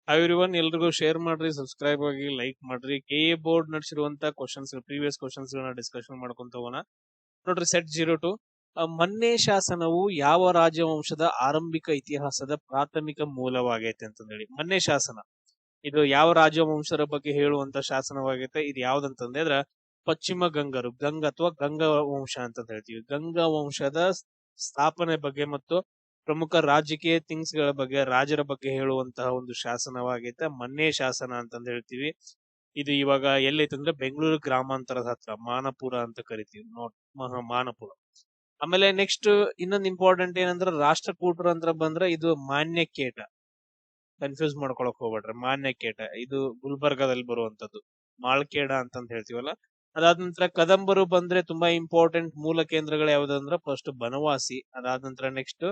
Hi everyone, ಎಲ್ರಿಗೂ share ಮಾಡ್ರಿ, subscribe ಆಗಿ, ಲೈಕ್ ಮಾಡ್ರಿ. ಕೆ ಎ ಬೋರ್ಡ್ ನಡೆಸಿರುವಂತ ಕ್ವಶನ್ಸ್, ಪ್ರೀವಿಯಸ್ ಕ್ವಶನ್ಸ್ ಗಳನ್ನ ಡಿಸ್ಕಷನ್ ಮಾಡ್ಕೊಂತ ಹೋಗೋಣ. ನೋಡ್ರಿ, ಸೆಟ್ 02 ಮನ್ನೆ ಶಾಸನವು ಯಾವ ರಾಜವಂಶದ ಆರಂಭಿಕ ಇತಿಹಾಸದ ಪ್ರಾಥಮಿಕ ಮೂಲವಾಗೈತೆ ಅಂತಂದೇಳಿ. ಮನ್ನೆ ಶಾಸನ ಇದು ಯಾವ ರಾಜವಂಶದ ಬಗ್ಗೆ ಹೇಳುವಂತ ಶಾಸನವಾಗೈತೆ. ಇದು ಯಾವ್ದಂತಂದ್ರೆ ಪಶ್ಚಿಮ ಗಂಗರು, ಗಂಗ ಅಥವಾ ಗಂಗಾ ವಂಶ ಅಂತ ಹೇಳ್ತೀವಿ. ಗಂಗಾ ವಂಶದ ಸ್ಥಾಪನೆ ಬಗ್ಗೆ ಮತ್ತು ಪ್ರಮುಖ ರಾಜಕೀಯ ಥಿಂಗ್ಸ್ ಗಳ ಬಗ್ಗೆ, ರಾಜರ ಬಗ್ಗೆ ಹೇಳುವಂತಹ ಒಂದು ಶಾಸನವಾಗೈತೆ ಮನ್ನೆ ಶಾಸನ ಅಂತಂದ್ ಹೇಳ್ತೀವಿ. ಇದು ಇವಾಗ ಎಲ್ಲೈತೆ ಅಂದ್ರೆ ಬೆಂಗಳೂರು ಗ್ರಾಮಾಂತರದ ಹತ್ರ ಮಾನಪುರ ಅಂತ ಕರಿತೀವಿ. ಮಾನಪುರ. ಆಮೇಲೆ ನೆಕ್ಸ್ಟ್ ಇನ್ನೊಂದು ಇಂಪಾರ್ಟೆಂಟ್ ಏನಂದ್ರೆ ರಾಷ್ಟ್ರಕೂಟರು ಅಂತ ಬಂದ್ರೆ ಇದು ಮಾನ್ಯಕೇಟ. ಕನ್ಫ್ಯೂಸ್ ಮಾಡ್ಕೊಳಕ್ ಹೋಗ್ಬೇಡ್ರಿ. ಮಾನ್ಯಕೇಟ ಇದು ಗುಲ್ಬರ್ಗಾದಲ್ಲಿ ಬರುವಂತದ್ದು. ಮಾಳ್ಕೇಡ ಅಂತಂದ್ ಹೇಳ್ತೀವಲ್ಲ. ಅದಾದ ನಂತರ ಕದಂಬರು ಬಂದ್ರೆ ತುಂಬಾ ಇಂಪಾರ್ಟೆಂಟ್ ಮೂಲ ಕೇಂದ್ರಗಳು ಯಾವ್ದಂದ್ರೆ ಫಸ್ಟ್ ಬನವಾಸಿ, ಅದಾದ ನಂತರ ನೆಕ್ಸ್ಟ್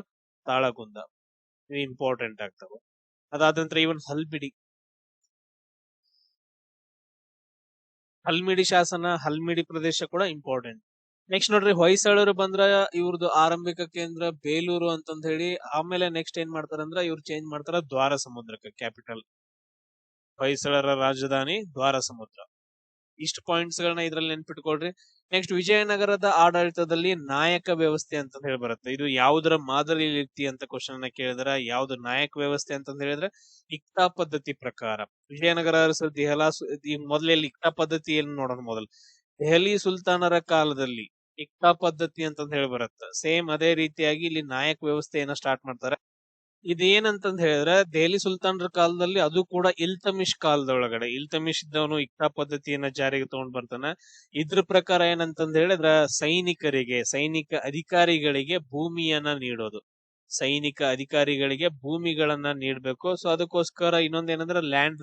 ತಾಳಗುಂದ. ಇವು ಇಂಪಾರ್ಟೆಂಟ್ ಆಗ್ತವೆ. ಅದಾದ ನಂತರ ಇವನ್ ಹಲ್ಮಿಡಿ ಶಾಸನ, ಹಲ್ಮಿಡಿ ಪ್ರದೇಶ ಕೂಡ ಇಂಪಾರ್ಟೆಂಟ್. ನೆಕ್ಸ್ಟ್ ನೋಡ್ರಿ, ಹೊಯ್ಸಳರು ಬಂದ್ರ ಇವ್ರದ್ದು ಆರಂಭಿಕ ಕೇಂದ್ರ ಬೇಲೂರು ಅಂತಂದ್ ಹೇಳಿ. ಆಮೇಲೆ ನೆಕ್ಸ್ಟ್ ಏನ್ ಮಾಡ್ತಾರಂದ್ರ ಇವ್ರು ಚೇಂಜ್ ಮಾಡ್ತಾರ ದ್ವಾರ ಸಮುದ್ರಕ್ಕೆ ಕ್ಯಾಪಿಟಲ್. ಹೊಯ್ಸಳರ ರಾಜಧಾನಿ ದ್ವಾರ ಸಮುದ್ರ. ಇಷ್ಟು ಪಾಯಿಂಟ್ಸ್ ಗಳನ್ನ ಇದ್ರಲ್ಲಿ ನೆನ್ಪಿಟ್ಕೊಳ್ರಿ. ನೆಕ್ಸ್ಟ್ ವಿಜಯನಗರದ ಆಡಳಿತದಲ್ಲಿ ನಾಯಕ ವ್ಯವಸ್ಥೆ ಅಂತ ಹೇಳಿ ಬರುತ್ತೆ. ಇದು ಯಾವುದರ ಮಾದರಿ ರೀತಿ ಅಂತ ಕ್ವಶನ್ ಅನ್ನ ಕೇಳಿದ್ರ ಯಾವ್ದು ನಾಯಕ ವ್ಯವಸ್ಥೆ ಅಂತ ಹೇಳಿದ್ರೆ ಇಕ್ತಾ ಪದ್ಧತಿ ಪ್ರಕಾರ. ವಿಜಯನಗರ ಅರಸರು ಮೊದಲೇ ಇಕ್ತಾ ಪದ್ಧತಿ ಏನ್ ನೋಡೋಣ ಮೊದಲು. ದೆಹಲಿ ಸುಲ್ತಾನರ ಕಾಲದಲ್ಲಿ ಇಕ್ತಾ ಪದ್ಧತಿ ಅಂತ ಹೇಳಿ ಬರುತ್ತೆ. ಸೇಮ್ ಅದೇ ರೀತಿಯಾಗಿ ಇಲ್ಲಿ ನಾಯಕ ವ್ಯವಸ್ಥೆಯನ್ನ ಸ್ಟಾರ್ಟ್ ಮಾಡ್ತಾರೆ. ಇದೇನಂತಂದ್ ಹೇಳಿದ್ರೆ ದೆಹಲಿ ಸುಲ್ತಾನರ ಕಾಲದಲ್ಲಿ, ಅದು ಕೂಡ ಇಲ್ತಮಿಶ್ ಕಾಲದೊಳಗಡೆ. ಇಲ್ತಮಿಶ್ ಇದ್ದವನು ಇಕ್ತಾ ಪದ್ಧತಿಯನ್ನ ಜಾರಿಗೆ ತಗೊಂಡ್ ಬರ್ತಾನ. ಇದ್ರ ಪ್ರಕಾರ ಏನಂತಂದ್ ಹೇಳಿದ್ರ ಸೈನಿಕ ಅಧಿಕಾರಿಗಳಿಗೆ ಭೂಮಿಯನ್ನ ನೀಡೋದು. ಸೈನಿಕ ಅಧಿಕಾರಿಗಳಿಗೆ ಭೂಮಿಗಳನ್ನ ನೀಡ್ಬೇಕು. ಸೊ ಅದಕ್ಕೋಸ್ಕರ ಇನ್ನೊಂದೇನಂದ್ರೆ ಲ್ಯಾಂಡ್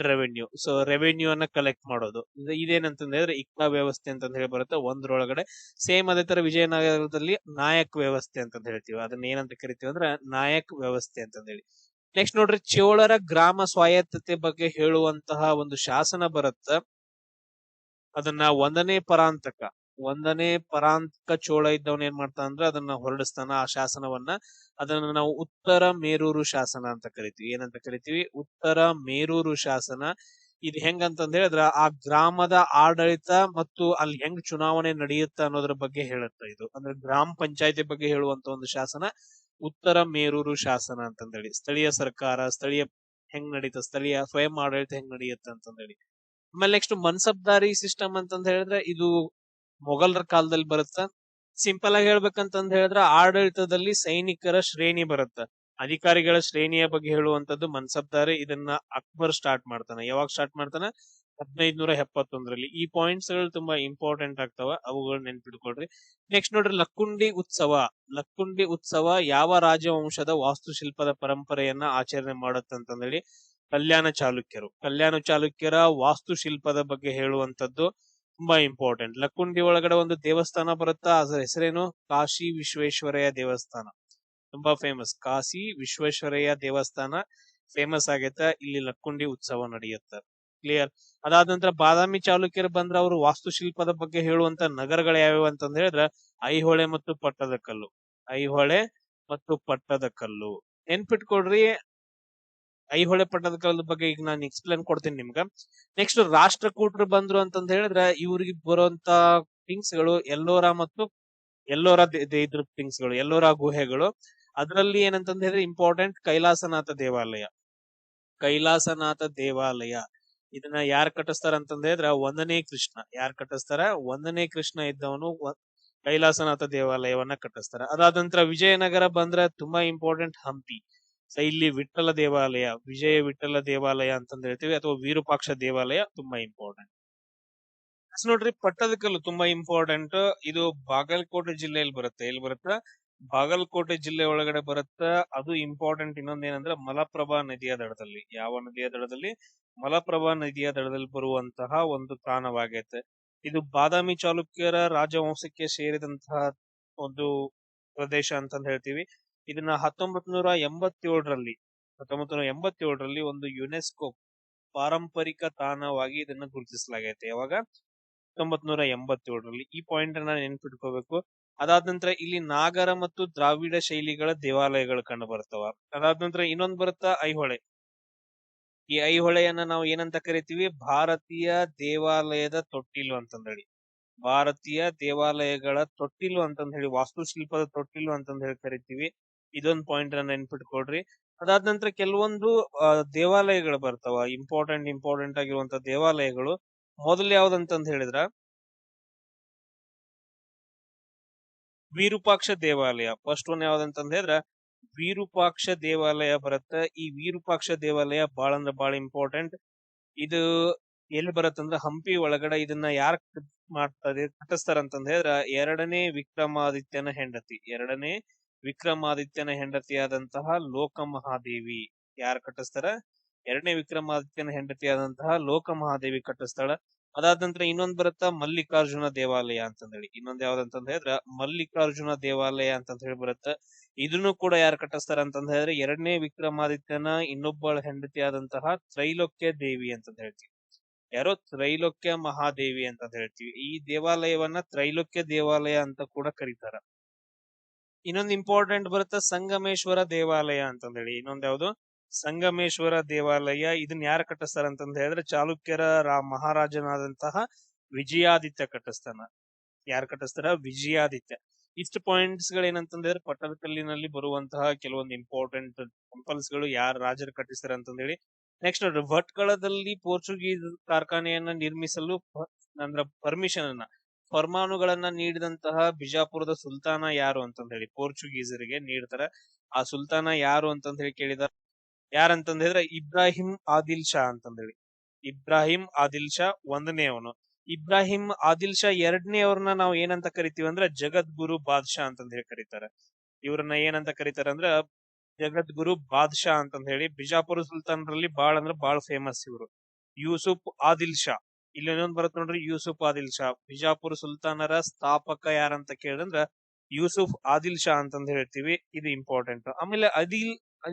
ರೆವೆನ್ಯೂ. ಸೊ ರೆವೆನ್ಯೂ ಅನ್ನ ಕಲೆಕ್ಟ್ ಮಾಡೋದು. ಇದೇನಂತಂದ್ರೆ ಇಕ್ತಾ ವ್ಯವಸ್ಥೆ ಅಂತ ಹೇಳಿ ಬರುತ್ತೆ ಒಂದ್ರೊಳಗಡೆ. ಸೇಮ್ ಅದೇ ತರ ವಿಜಯನಗರದಲ್ಲಿ ನಾಯಕ್ ವ್ಯವಸ್ಥೆ ಅಂತ ಹೇಳ್ತೀವಿ. ಅದನ್ನ ಏನಂತ ಕರಿತೀವಿ ಅಂದ್ರೆ ನಾಯಕ್ ವ್ಯವಸ್ಥೆ ಅಂತ ಹೇಳಿ. ನೆಕ್ಸ್ಟ್ ನೋಡ್ರಿ, ಚೋಳರ ಗ್ರಾಮ ಸ್ವಾಯತ್ತತೆ ಬಗ್ಗೆ ಹೇಳುವಂತಹ ಒಂದು ಶಾಸನ ಬರುತ್ತೆ. ಅದನ್ನ ಒಂದನೇ ಪರಾಂತಕ ಚೋಳ ಇದ್ದವನ್ ಏನ್ ಮಾಡ್ತಾನ ಅಂದ್ರೆ ಅದನ್ನ ಹೊರಡಿಸ್ತಾನ. ಆ ಶಾಸನವನ್ನ, ಅದನ್ನ ನಾವು ಉತ್ತರ ಮೇರೂರು ಶಾಸನ ಅಂತ ಕರಿತೀವಿ. ಏನಂತ ಕರಿತೀವಿ? ಉತ್ತರ ಮೇರೂರು ಶಾಸನ. ಇದು ಹೆಂಗಂತಂದ್ ಹೇಳಿದ್ರ ಆ ಗ್ರಾಮದ ಆಡಳಿತ ಮತ್ತು ಅಲ್ಲಿ ಹೆಂಗ್ ಚುನಾವಣೆ ನಡೆಯುತ್ತ ಅನ್ನೋದ್ರ ಬಗ್ಗೆ ಹೇಳುತ್ತೆ. ಇದು ಅಂದ್ರೆ ಗ್ರಾಮ ಪಂಚಾಯತಿ ಬಗ್ಗೆ ಹೇಳುವಂತ ಒಂದು ಶಾಸನ ಉತ್ತರ ಮೇರೂರು ಶಾಸನ ಅಂತಂದೇಳಿ. ಸ್ಥಳೀಯ ಸರ್ಕಾರ, ಹೆಂಗ್ ನಡೀತ, ಸ್ಥಳೀಯ ಸ್ವಯಂ ಆಡಳಿತ ಹೆಂಗ್ ನಡೆಯುತ್ತೆ ಅಂತಂದೇಳಿ. ಆಮೇಲೆ ನೆಕ್ಸ್ಟ್ ಮನ್ಸಬ್ದಾರಿ ಸಿಸ್ಟಮ್ ಅಂತಂದ್ ಹೇಳಿದ್ರೆ ಇದು ಮೊಘಲರ ಕಾಲದಲ್ಲಿ ಬರುತ್ತ. ಸಿಂಪಲ್ ಆಗಿ ಹೇಳ್ಬೇಕಂತಂದ್ ಹೇಳಿದ್ರೆ ಆಡಳಿತದಲ್ಲಿ ಸೈನಿಕರ ಶ್ರೇಣಿ ಬರುತ್ತ. ಅಧಿಕಾರಿಗಳ ಶ್ರೇಣಿಯ ಬಗ್ಗೆ ಹೇಳುವಂತದ್ದು ಮನ್ಸಬ್ದಾರಿ. ಇದನ್ನ ಅಕ್ಬರ್ ಸ್ಟಾರ್ಟ್ ಮಾಡ್ತಾನೆ. ಯಾವಾಗ ಸ್ಟಾರ್ಟ್ ಮಾಡ್ತಾನೆ? 1571ರಲ್ಲಿ. ಈ ಪಾಯಿಂಟ್ಸ್ ಗಳು ತುಂಬಾ ಇಂಪಾರ್ಟೆಂಟ್ ಆಗ್ತಾವ, ಅವುಗಳು ನೆನ್ಪಿಟ್ಕೊಳ್ರಿ. ನೆಕ್ಸ್ಟ್ ನೋಡ್ರಿ, ಲಕ್ಕುಂಡಿ ಉತ್ಸವ ಯಾವ ರಾಜವಂಶದ ವಾಸ್ತುಶಿಲ್ಪದ ಪರಂಪರೆಯನ್ನ ಆಚರಣೆ ಮಾಡುತ್ತಂತಂದೇಳಿ ಕಲ್ಯಾಣ ಚಾಲುಕ್ಯರ ವಾಸ್ತುಶಿಲ್ಪದ ಬಗ್ಗೆ ಹೇಳುವಂತದ್ದು ತುಂಬಾ ಇಂಪಾರ್ಟೆಂಟ್. ಲಕ್ಕುಂಡಿ ಒಳಗಡೆ ಒಂದು ದೇವಸ್ಥಾನ ಬರುತ್ತಾ, ಅದರ ಹೆಸರೇನು? ಕಾಶಿ ವಿಶ್ವೇಶ್ವರಯ್ಯ ದೇವಸ್ಥಾನ. ತುಂಬಾ ಫೇಮಸ್. ಕಾಶಿ ವಿಶ್ವೇಶ್ವರಯ್ಯ ದೇವಸ್ಥಾನ ಫೇಮಸ್ ಆಗೈತೆ. ಇಲ್ಲಿ ಲಕ್ಕುಂಡಿ ಉತ್ಸವ ನಡೆಯುತ್ತೆ. ಕ್ಲಿಯರ್. ಅದಾದ ನಂತರ ಬಾದಾಮಿ ಚಾಲುಕ್ಯರು ಬಂದ್ರ ಅವರು ವಾಸ್ತುಶಿಲ್ಪದ ಬಗ್ಗೆ ಹೇಳುವಂತ ನಗರಗಳು ಯಾವ್ಯಾವ ಅಂತಂದ್ ಹೇಳಿದ್ರೆ ಐಹೊಳೆ ಮತ್ತು ಪಟ್ಟದಕಲ್ಲು. ನೆನ್ಪಿಟ್ಕೊಡ್ರಿ. ಐಹೊಳೆ ಪಟ್ಟದಕಲ್ಲದ ಬಗ್ಗೆ ಈಗ ನಾನು ಎಕ್ಸ್ಪ್ಲೇನ್ ಕೊಡ್ತೀನಿ ನಿಮ್ಗ. ನೆಕ್ಸ್ಟ್ ರಾಷ್ಟ್ರಕೂಟರು ಬಂದ್ರು ಅಂತಂದ್ ಹೇಳಿದ್ರೆ ಇವ್ರಿಗೆ ಬರುವಂತ ಥಿಂಗ್ಸ್ ಗಳು ಎಲ್ಲೋರ ಥಿಂಗ್ಸ್ ಗಳು, ಎಲ್ಲೋರ ಗುಹೆಗಳು. ಅದರಲ್ಲಿ ಏನಂತಂದ್ ಹೇಳಿದ್ರೆ ಇಂಪಾರ್ಟೆಂಟ್ ಕೈಲಾಸನಾಥ ದೇವಾಲಯ. ಇದನ್ನ ಯಾರು ಕಟ್ಟಿಸ್ತಾರ ಅಂತಂದ್ ಹೇಳಿದ್ರೆ ಒಂದನೇ ಕೃಷ್ಣ ಇದ್ದವನು ಕೈಲಾಸನಾಥ ದೇವಾಲಯವನ್ನ ಕಟ್ಟಿಸ್ತಾರ. ಅದಾದ ನಂತರ ವಿಜಯನಗರ ಬಂದ್ರೆ ತುಂಬಾ ಇಂಪಾರ್ಟೆಂಟ್ ಹಂಪಿ. ಇಲ್ಲಿ ವಿಜಯ ವಿಠಲ ದೇವಾಲಯ ಅಂತಂದ್ ಹೇಳ್ತೀವಿ, ಅಥವಾ ವಿರೂಪಾಕ್ಷ ದೇವಾಲಯ ತುಂಬಾ ಇಂಪಾರ್ಟೆಂಟ್. ನೋಡ್ರಿ, ಪಟ್ಟದಕಲ್ಲು ತುಂಬಾ ಇಂಪಾರ್ಟೆಂಟ್. ಇದು ಬಾಗಲಕೋಟೆ ಜಿಲ್ಲೆಯಲ್ಲಿ ಬರುತ್ತೆ. ಎಲ್ಲಿ ಬರುತ್ತೆ? ಬಾಗಲಕೋಟೆ ಜಿಲ್ಲೆ ಒಳಗಡೆ ಬರುತ್ತೆ. ಅದು ಇಂಪಾರ್ಟೆಂಟ್. ಇನ್ನೊಂದೇನಂದ್ರೆ ಮಲಪ್ರಭಾ ನದಿಯ ದಡದಲ್ಲಿ. ಯಾವ ನದಿಯ ದಡದಲ್ಲಿ? ಮಲಪ್ರಭಾ ನದಿಯ ದಡದಲ್ಲಿ ಬರುವಂತಹ ಒಂದು ತಾಣವಾಗೈತೆ. ಇದು ಬಾದಾಮಿ ಚಾಲುಕ್ಯರ ರಾಜವಂಶಕ್ಕೆ ಸೇರಿದಂತಹ ಒಂದು ಪ್ರದೇಶ ಅಂತಂದ್ ಹೇಳ್ತೀವಿ. ಇದನ್ನ 1987ರಲ್ಲಿ ಒಂದು ಯುನೆಸ್ಕೋ ಪಾರಂಪರಿಕ ತಾಣವಾಗಿ ಇದನ್ನ ಗುರುತಿಸಲಾಗೈತೆ. ಯಾವಾಗ? 1987ರಲ್ಲಿ. ಈ ಪಾಯಿಂಟ್ ಅನ್ನ ನೆನ್ಪಿಟ್ಕೋಬೇಕು. ಅದಾದ ನಂತರ ಇಲ್ಲಿ ನಾಗರ ಮತ್ತು ದ್ರಾವಿಡ ಶೈಲಿಗಳ ದೇವಾಲಯಗಳು ಕಂಡು ಬರ್ತಾವ. ಅದಾದ ನಂತರ ಇನ್ನೊಂದು ಬರುತ್ತಾ ಐಹೊಳೆ. ಈ ಐಹೊಳೆಯನ್ನ ನಾವು ಏನಂತ ಕರಿತೀವಿ? ಭಾರತೀಯ ದೇವಾಲಯದ ತೊಟ್ಟಿಲು ಅಂತಂದ್ ಹೇಳಿ, ಭಾರತೀಯ ದೇವಾಲಯಗಳ ತೊಟ್ಟಿಲು ಅಂತಂದ್ ಹೇಳಿ, ವಾಸ್ತುಶಿಲ್ಪದ ತೊಟ್ಟಿಲು ಅಂತಂದ್ ಹೇಳಿ ಕರಿತೀವಿ. ಇದೊಂದು ಪಾಯಿಂಟ್ ಅನ್ನ ನೆನ್ಪಿಟ್ಕೊಳ್ರಿ. ಅದಾದ ನಂತರ ಕೆಲವೊಂದು ದೇವಾಲಯಗಳು ಬರ್ತಾವ, ಇಂಪಾರ್ಟೆಂಟ್ ಆಗಿರುವಂತ ದೇವಾಲಯಗಳು. ಮೊದಲು ಯಾವ್ದಂತಂದ್ ಹೇಳಿದ್ರ ವಿರೂಪಾಕ್ಷ ದೇವಾಲಯ. ಫಸ್ಟ್ ಒನ್ ಯಾವ್ದಂತಂದ್ ಹೇಳಿದ್ರ ವಿರೂಪಾಕ್ಷ ದೇವಾಲಯ ಬರುತ್ತೆ. ಈ ವಿರೂಪಾಕ್ಷ ದೇವಾಲಯ ಬಾಳ ಅಂದ್ರ ಬಾಳ ಇಂಪಾರ್ಟೆಂಟ್. ಇದು ಎಲ್ಲಿ ಬರುತ್ತಂದ್ರ ಹಂಪಿ ಒಳಗಡೆ. ಇದನ್ನ ಯಾರು ಕಟ್ಟಿಸ್ತಾರ ಅಂತಂದ್ ಹೇಳಿದ್ರ ಎರಡನೇ ವಿಕ್ರಮಾದಿತ್ಯನ ಹೆಂಡತಿಯಾದಂತಹ ಲೋಕಮಹಾದೇವಿ. ಯಾರು ಕಟ್ಟಿಸ್ತಾರ? ಎರಡನೇ ವಿಕ್ರಮಾದಿತ್ಯನ ಹೆಂಡತಿಯಾದಂತಹ ಲೋಕಮಹಾದೇವಿ ಕಟ್ಟಿಸ್ತಾಳ. ಅದಾದ ನಂತರ ಇನ್ನೊಂದ್ ಬರುತ್ತಾ ಮಲ್ಲಿಕಾರ್ಜುನ ದೇವಾಲಯ ಅಂತಂದ್ ಹೇಳಿ. ಇನ್ನೊಂದ್ ಯಾವ್ದಂತಂದ್ ಹೇಳಿದ್ರ ಮಲ್ಲಿಕಾರ್ಜುನ ದೇವಾಲಯ ಅಂತಂದ್ ಹೇಳಿ ಬರುತ್ತ. ಇದನ್ನು ಕೂಡ ಯಾರು ಕಟ್ಟಿಸ್ತಾರ ಅಂತಂದ್ ಹೇಳಿದ್ರೆ ಎರಡನೇ ವಿಕ್ರಮಾದಿತ್ಯನ ಇನ್ನೊಬ್ಬಳ ಹೆಂಡತಿಯಾದಂತಹ ತ್ರೈಲೋಕ್ಯ ದೇವಿ ಅಂತಂದ್ ಹೇಳ್ತೀವಿ. ಯಾರೋ ತ್ರೈಲೋಕ್ಯ ಮಹಾದೇವಿ ಅಂತಂದ್ ಹೇಳ್ತೀವಿ. ಈ ದೇವಾಲಯವನ್ನ ತ್ರೈಲೋಕ್ಯ ದೇವಾಲಯ ಅಂತ ಕೂಡ ಕರೀತಾರ. ಇನ್ನೊಂದು ಇಂಪಾರ್ಟೆಂಟ್ ಬರುತ್ತ ಸಂಗಮೇಶ್ವರ ದೇವಾಲಯ ಅಂತಂದ್ ಹೇಳಿ. ಇನ್ನೊಂದ್ ಯಾವ್ದು? ಸಂಗಮೇಶ್ವರ ದೇವಾಲಯ. ಇದನ್ನ ಯಾರು ಕಟ್ಟಿಸ್ತಾರ ಅಂತಂದ್ ಹೇಳಿದ್ರೆ ಚಾಲುಕ್ಯರ ಮಹಾರಾಜನಾದಂತಹ ವಿಜಯಾದಿತ್ಯ ಕಟ್ಟಿಸ್ತಾನ. ಯಾರು ಕಟ್ಟಿಸ್ತಾರ? ವಿಜಯಾದಿತ್ಯ. ಇಷ್ಟು ಪಾಯಿಂಟ್ಸ್ ಗಳು ಏನಂತಂದ್ರೆ ಪಟ್ಟದಕಲ್ಲಿನಲ್ಲಿ ಬರುವಂತಹ ಕೆಲವೊಂದು ಇಂಪಾರ್ಟೆಂಟ್ ಟೆಂಪಲ್ಸ್ ಗಳು ಯಾರು ರಾಜರು ಕಟ್ಟಿಸ್ತಾರ ಅಂತಂದ್ ಹೇಳಿ. ನೆಕ್ಸ್ಟ್ ನೋಡ್ರಿ, ಭಟ್ಕಳದಲ್ಲಿ ಪೋರ್ಚುಗೀಸ್ ಕಾರ್ಖಾನೆಯನ್ನ ನಿರ್ಮಿಸಲು ಅಂದ್ರ ಫರ್ಮಾನುಗಳನ್ನ ನೀಡಿದಂತಹ ಬಿಜಾಪುರದ ಸುಲ್ತಾನ ಯಾರು ಅಂತಂದ್ ಹೇಳಿ ಪೋರ್ಚುಗೀಸರಿಗೆ ನೀಡ್ತಾರ. ಆ ಸುಲ್ತಾನ ಯಾರು ಅಂತಂದ್ ಹೇಳಿ ಕೇಳಿದ ಯಾರಂತಂದ್ ಹೇಳಿದ್ರೆ ಇಬ್ರಾಹಿಂ ಆದಿಲ್ ಶಾ ಅಂತಂದ್ ಹೇಳಿ. ಇಬ್ರಾಹಿಂ ಆದಿಲ್ ಶಾ ಒಂದನೇ ಅವನು. ಇಬ್ರಾಹಿಂ ಆದಿಲ್ ಶಾ ಎರಡನೇ ಅವ್ರನ್ನ ನಾವು ಏನಂತ ಕರಿತೀವಿ ಅಂದ್ರೆ ಜಗದ್ಗುರು ಬಾದ್ಶಾ ಅಂತಂದ್ ಹೇಳಿ ಕರೀತಾರೆ. ಇವ್ರನ್ನ ಏನಂತ ಕರೀತಾರೆ ಅಂದ್ರ ಜಗದ್ಗುರು ಬಾದ್ಶಾ ಅಂತಂದ್ ಹೇಳಿ. ಬಿಜಾಪುರ ಸುಲ್ತಾನರಲ್ಲಿ ಬಾಳ ಅಂದ್ರ ಬಾಳ ಫೇಮಸ್ ಇವರು. ಯೂಸುಫ್ ಆದಿಲ್ ಶಾ. ಇಲ್ಲಿ ಇನ್ನೊಂದ್ ಬರುತ್ತೆ ನೋಡ್ರಿ, ಯೂಸುಫ್ ಆದಿಲ್ ಶಾ. ಬಿಜಾಪುರ ಸುಲ್ತಾನರ ಸ್ಥಾಪಕ ಯಾರಂತ ಕೇಳಿದ್ರ ಯೂಸುಫ್ ಆದಿಲ್ ಶಾ ಅಂತಂದ್ ಹೇಳ್ತೀವಿ. ಇದು ಇಂಪಾರ್ಟೆಂಟ್. ಆಮೇಲೆ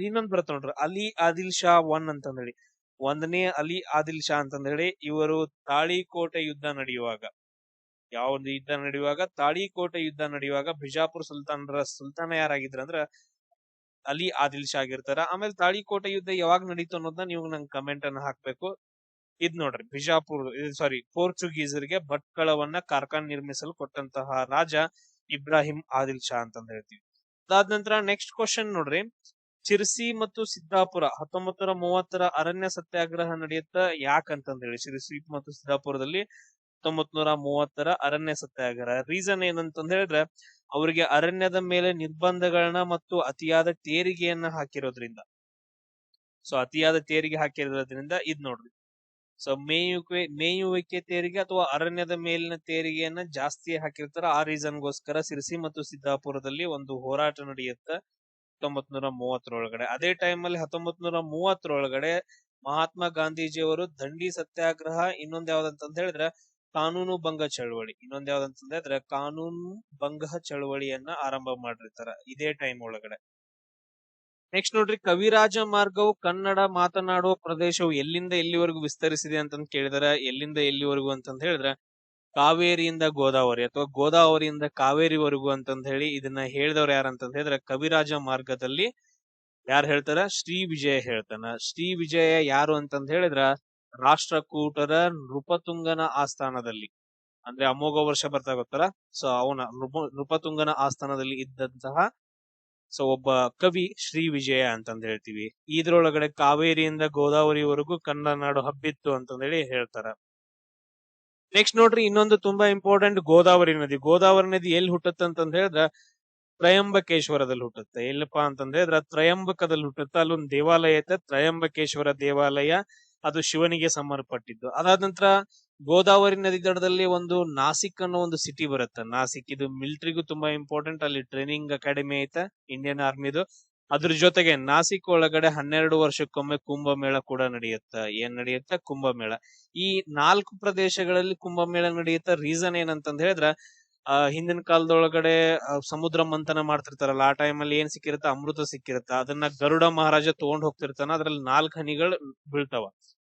ಇನ್ನೊಂದ್ ಬರುತ್ತೆ ನೋಡ್ರಿ, ಅಲಿ ಆದಿಲ್ ಶಾ ಒನ್ ಅಂತಂದ್ ಹೇಳಿ. ಒಂದನೇ ಅಲಿ ಆದಿಲ್ ಶಾ ಅಂತಂದ್ ಹೇಳಿ. ಇವರು ತಾಳಿಕೋಟೆ ಯುದ್ಧ ನಡೆಯುವಾಗ, ಯಾವ್ದು ಯುದ್ಧ ನಡೆಯುವಾಗ? ತಾಳಿಕೋಟೆ ಯುದ್ಧ ನಡೆಯುವಾಗ ಬಿಜಾಪುರ ಸುಲ್ತಾನ ಯಾರಾಗಿದ್ರ ಅಂದ್ರ ಅಲಿ ಆದಿಲ್ ಶಾ ಆಗಿರ್ತಾರ. ಆಮೇಲೆ ತಾಳಿಕೋಟೆ ಯುದ್ಧ ಯಾವಾಗ ನಡೀತು ಅನ್ನೋದನ್ನ ನೀವು ನಂಗೆ ಕಮೆಂಟ್ ಅನ್ನ ಹಾಕ್ಬೇಕು. ಇದ್ ನೋಡ್ರಿ, ಪೋರ್ಚುಗೀಸರಿಗೆ ಭಟ್ಕಳವನ್ನ ಕಾರ್ಖಾನೆ ನಿರ್ಮಿಸಲು ಕೊಟ್ಟಂತಹ ರಾಜ ಇಬ್ರಾಹಿಂ ಆದಿಲ್ ಶಾ ಅಂತಂದ್ ಹೇಳ್ತೀವಿ. ಅದಾದ ನಂತರ ನೆಕ್ಸ್ಟ್ ಕ್ವಶನ್ ನೋಡ್ರಿ, ಶಿರ್ಸಿ ಮತ್ತು ಸಿದ್ದಾಪುರ 1930 ಅರಣ್ಯ ಸತ್ಯಾಗ್ರಹ ನಡೆಯುತ್ತ ಯಾಕಂತಂದ್ ಹೇಳಿ. ಶಿರ್ಸಿ ಮತ್ತು ಸಿದ್ದಾಪುರದಲ್ಲಿ 1930 ಅರಣ್ಯ ಸತ್ಯಾಗ್ರಹ. ರೀಸನ್ ಏನಂತಂದ್ ಹೇಳಿದ್ರೆ ಅವರಿಗೆ ಅರಣ್ಯದ ಮೇಲೆ ನಿರ್ಬಂಧಗಳನ್ನ ಮತ್ತು ಅತಿಯಾದ ತೆರಿಗೆಯನ್ನ ಹಾಕಿರೋದ್ರಿಂದ. ಅತಿಯಾದ ತೆರಿಗೆ ಹಾಕಿರೋದ್ರಿಂದ ಇದ್ ನೋಡ್ರಿ. ಮೇಯುವಿಕೆ ತೆರಿಗೆ ಅಥವಾ ಅರಣ್ಯದ ಮೇಲಿನ ತೆರಿಗೆಯನ್ನ ಜಾಸ್ತಿ ಹಾಕಿರ್ತಾರ. ಆ ರೀಸನ್ಗೋಸ್ಕರ ಸಿರ್ಸಿ ಮತ್ತು ಸಿದ್ದಾಪುರದಲ್ಲಿ ಒಂದು ಹೋರಾಟ ನಡೆಯುತ್ತ 1930 ಅದೇ ಟೈಮ್ ಅಲ್ಲಿ 1930 ಮಹಾತ್ಮ ಗಾಂಧೀಜಿಯವರು ದಂಡಿ ಸತ್ಯಾಗ್ರಹ, ಇನ್ನೊಂದ್ ಯಾವ್ದಂತಂದ್ ಹೇಳಿದ್ರೆ ಕಾನೂನು ಭಂಗ ಚಳವಳಿ, ಕಾನೂನು ಭಂಗ ಚಳವಳಿಯನ್ನ ಆರಂಭ ಮಾಡಿರ್ತಾರ ಇದೇ ಟೈಮ್ ಒಳಗಡೆ. ನೆಕ್ಸ್ಟ್ ನೋಡ್ರಿ, ಕವಿರಾಜ ಮಾರ್ಗವು ಕನ್ನಡ ಮಾತನಾಡುವ ಪ್ರದೇಶವು ಎಲ್ಲಿಂದ ಎಲ್ಲಿವರೆಗೂ ವಿಸ್ತರಿಸಿದೆ ಅಂತಂದ್ ಕೇಳಿದಾರೆ. ಎಲ್ಲಿಂದ ಎಲ್ಲಿವರೆಗೂ ಅಂತಂದ್ ಹೇಳಿದ್ರೆ ಕಾವೇರಿಯಿಂದ ಗೋದಾವರಿ ಅಥವಾ ಗೋದಾವರಿಯಿಂದ ಕಾವೇರಿವರೆಗೂ ಅಂತಂದ್ ಹೇಳಿ. ಇದನ್ನ ಹೇಳಿದವ್ರು ಯಾರಂತಂದ್ ಹೇಳಿದ್ರೆ ಕವಿರಾಜ ಮಾರ್ಗದಲ್ಲಿ ಯಾರು ಹೇಳ್ತಾರ? ಶ್ರೀ ವಿಜಯ ಹೇಳ್ತಾನ. ಶ್ರೀ ವಿಜಯ ಯಾರು ಅಂತಂದ್ ಹೇಳಿದ್ರ ರಾಷ್ಟ್ರಕೂಟರ ನೃಪತುಂಗನ ಆಸ್ಥಾನದಲ್ಲಿ, ಅಂದ್ರೆ ಅಮೋಘ ವರ್ಷ ಬರ್ತಾ ಗೊತ್ತಲ್ಲ, ಅವನ ನೃಪತುಂಗನ ಆಸ್ಥಾನದಲ್ಲಿ ಇದ್ದಂತಹ ಒಬ್ಬ ಕವಿ ಶ್ರೀ ವಿಜಯ ಅಂತಂದ್ ಹೇಳ್ತೀವಿ. ಇದ್ರೊಳಗಡೆ ಕಾವೇರಿಯಿಂದ ಗೋದಾವರಿವರೆಗೂ ಕನ್ನಡ ನಾಡು ಹಬ್ಬಿತ್ತು ಅಂತಂದ್ ಹೇಳಿ ಹೇಳ್ತಾರ. ನೆಕ್ಸ್ಟ್ ನೋಡ್ರಿ, ಇನ್ನೊಂದು ತುಂಬಾ ಇಂಪಾರ್ಟೆಂಟ್, ಗೋದಾವರಿ ನದಿ. ಗೋದಾವರಿ ನದಿ ಎಲ್ಲಿ ಹುಟ್ಟುತ್ತೆ ಅಂತಂದ್ ಹೇಳಿದ್ರ ತ್ರಯಂಬಕೇಶ್ವರದಲ್ಲಿ ಹುಟ್ಟುತ್ತೆ. ಎಲ್ಲಪ್ಪಾ ಅಂತಂದ್ರೆ ತ್ರಯಂಬಕದಲ್ಲಿ ಹುಟ್ಟುತ್ತೆ. ಅಲ್ಲೊಂದು ದೇವಾಲಯ ಐತೆ, ತ್ರಯಂಬಕೇಶ್ವರ ದೇವಾಲಯ. ಅದು ಶಿವನಿಗೆ ಸಂಬಂಧಪಟ್ಟಿದ್ದು. ಅದಾದ ನಂತರ ಗೋದಾವರಿ ನದಿ ದಡದಲ್ಲಿ ಒಂದು ನಾಸಿಕ್ ಅನ್ನೋ ಒಂದು ಸಿಟಿ ಬರುತ್ತೆ. ನಾಸಿಕ್ ಇದು ಮಿಲಿಟರಿಗೂ ತುಂಬಾ ಇಂಪಾರ್ಟೆಂಟ್. ಅಲ್ಲಿ ಟ್ರೈನಿಂಗ್ ಅಕಾಡೆಮಿ ಐತೆ ಇಂಡಿಯನ್ ಆರ್ಮಿದು. ಅದ್ರ ಜೊತೆಗೆ ನಾಸಿಕ್ ಒಳಗಡೆ 12 ವರ್ಷಕ್ಕೊಮ್ಮೆ ಕುಂಭಮೇಳ ಕೂಡ ನಡೆಯುತ್ತೆ. ಏನ್ ನಡೆಯುತ್ತೆ? ಕುಂಭಮೇಳ. ಈ 4 ಪ್ರದೇಶಗಳಲ್ಲಿ ಕುಂಭಮೇಳ ನಡೆಯುತ್ತೆ. ರೀಸನ್ ಏನಂತಂದ್ ಹೇಳಿದ್ರ ಹಿಂದಿನ ಕಾಲದೊಳಗಡೆ ಸಮುದ್ರ ಮಂಥನ ಮಾಡ್ತಿರ್ತಾರಲ್ಲ, ಆ ಟೈಮಲ್ಲಿ ಏನ್ ಸಿಕ್ಕಿರುತ್ತೆ? ಅಮೃತ ಸಿಕ್ಕಿರುತ್ತೆ. ಅದನ್ನ ಗರುಡ ಮಹಾರಾಜ ತಗೊಂಡ್ ಹೋಗ್ತಿರ್ತಾನ. ಅದ್ರಲ್ಲಿ 4 ಹನಿಗಳು ಬೀಳ್ತಾವ.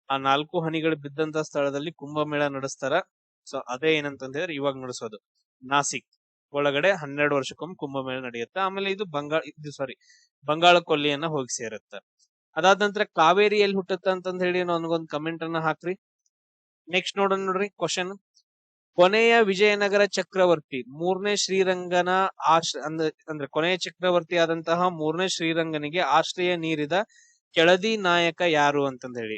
ಆ 4 ಹನಿಗಳು ಬಿದ್ದಂತ ಸ್ಥಳದಲ್ಲಿ ಕುಂಭಮೇಳ ನಡೆಸ್ತಾರ. ಅದೇ ಏನಂತಂದ್ ಹೇಳಿದ್ರೆ ಇವಾಗ ನಡೆಸೋದು ನಾಸಿಕ್. ಒಳಗಡೆ 12 ವರ್ಷಕ್ಕೊಮ್ಮೆ ಕುಂಭಮೇಳ ನಡೆಯುತ್ತೆ. ಆಮೇಲೆ ಇದು ಬಂಗಾಳ ಕೊಲ್ಲಿಯನ್ನ ಹೋಗಿ ಸೇರುತ್ತೆ. ಅದಾದ ನಂತರ ಕಾವೇರಿ ಎಲ್ಲಿ ಹುಟ್ಟುತ್ತ ಅಂತಂದ್ ಹೇಳಿ ನನಗೊಂದು ಕಮೆಂಟ್ ಅನ್ನ ಹಾಕ್ರಿ. ನೆಕ್ಸ್ಟ್ ನೋಡ್ರಿ ಕ್ವಶನ್. ಕೊನೆಯ ವಿಜಯನಗರ ಚಕ್ರವರ್ತಿ ಮೂರನೇ ಶ್ರೀರಂಗನ ಅಂದ್ರೆ ಕೊನೆಯ ಚಕ್ರವರ್ತಿ ಆದಂತಹ ಮೂರನೇ ಶ್ರೀರಂಗನಿಗೆ ಆಶ್ರಯ ನೀಡಿದ ಕೆಳದಿ ನಾಯಕ ಯಾರು ಅಂತಂದ್ ಹೇಳಿ.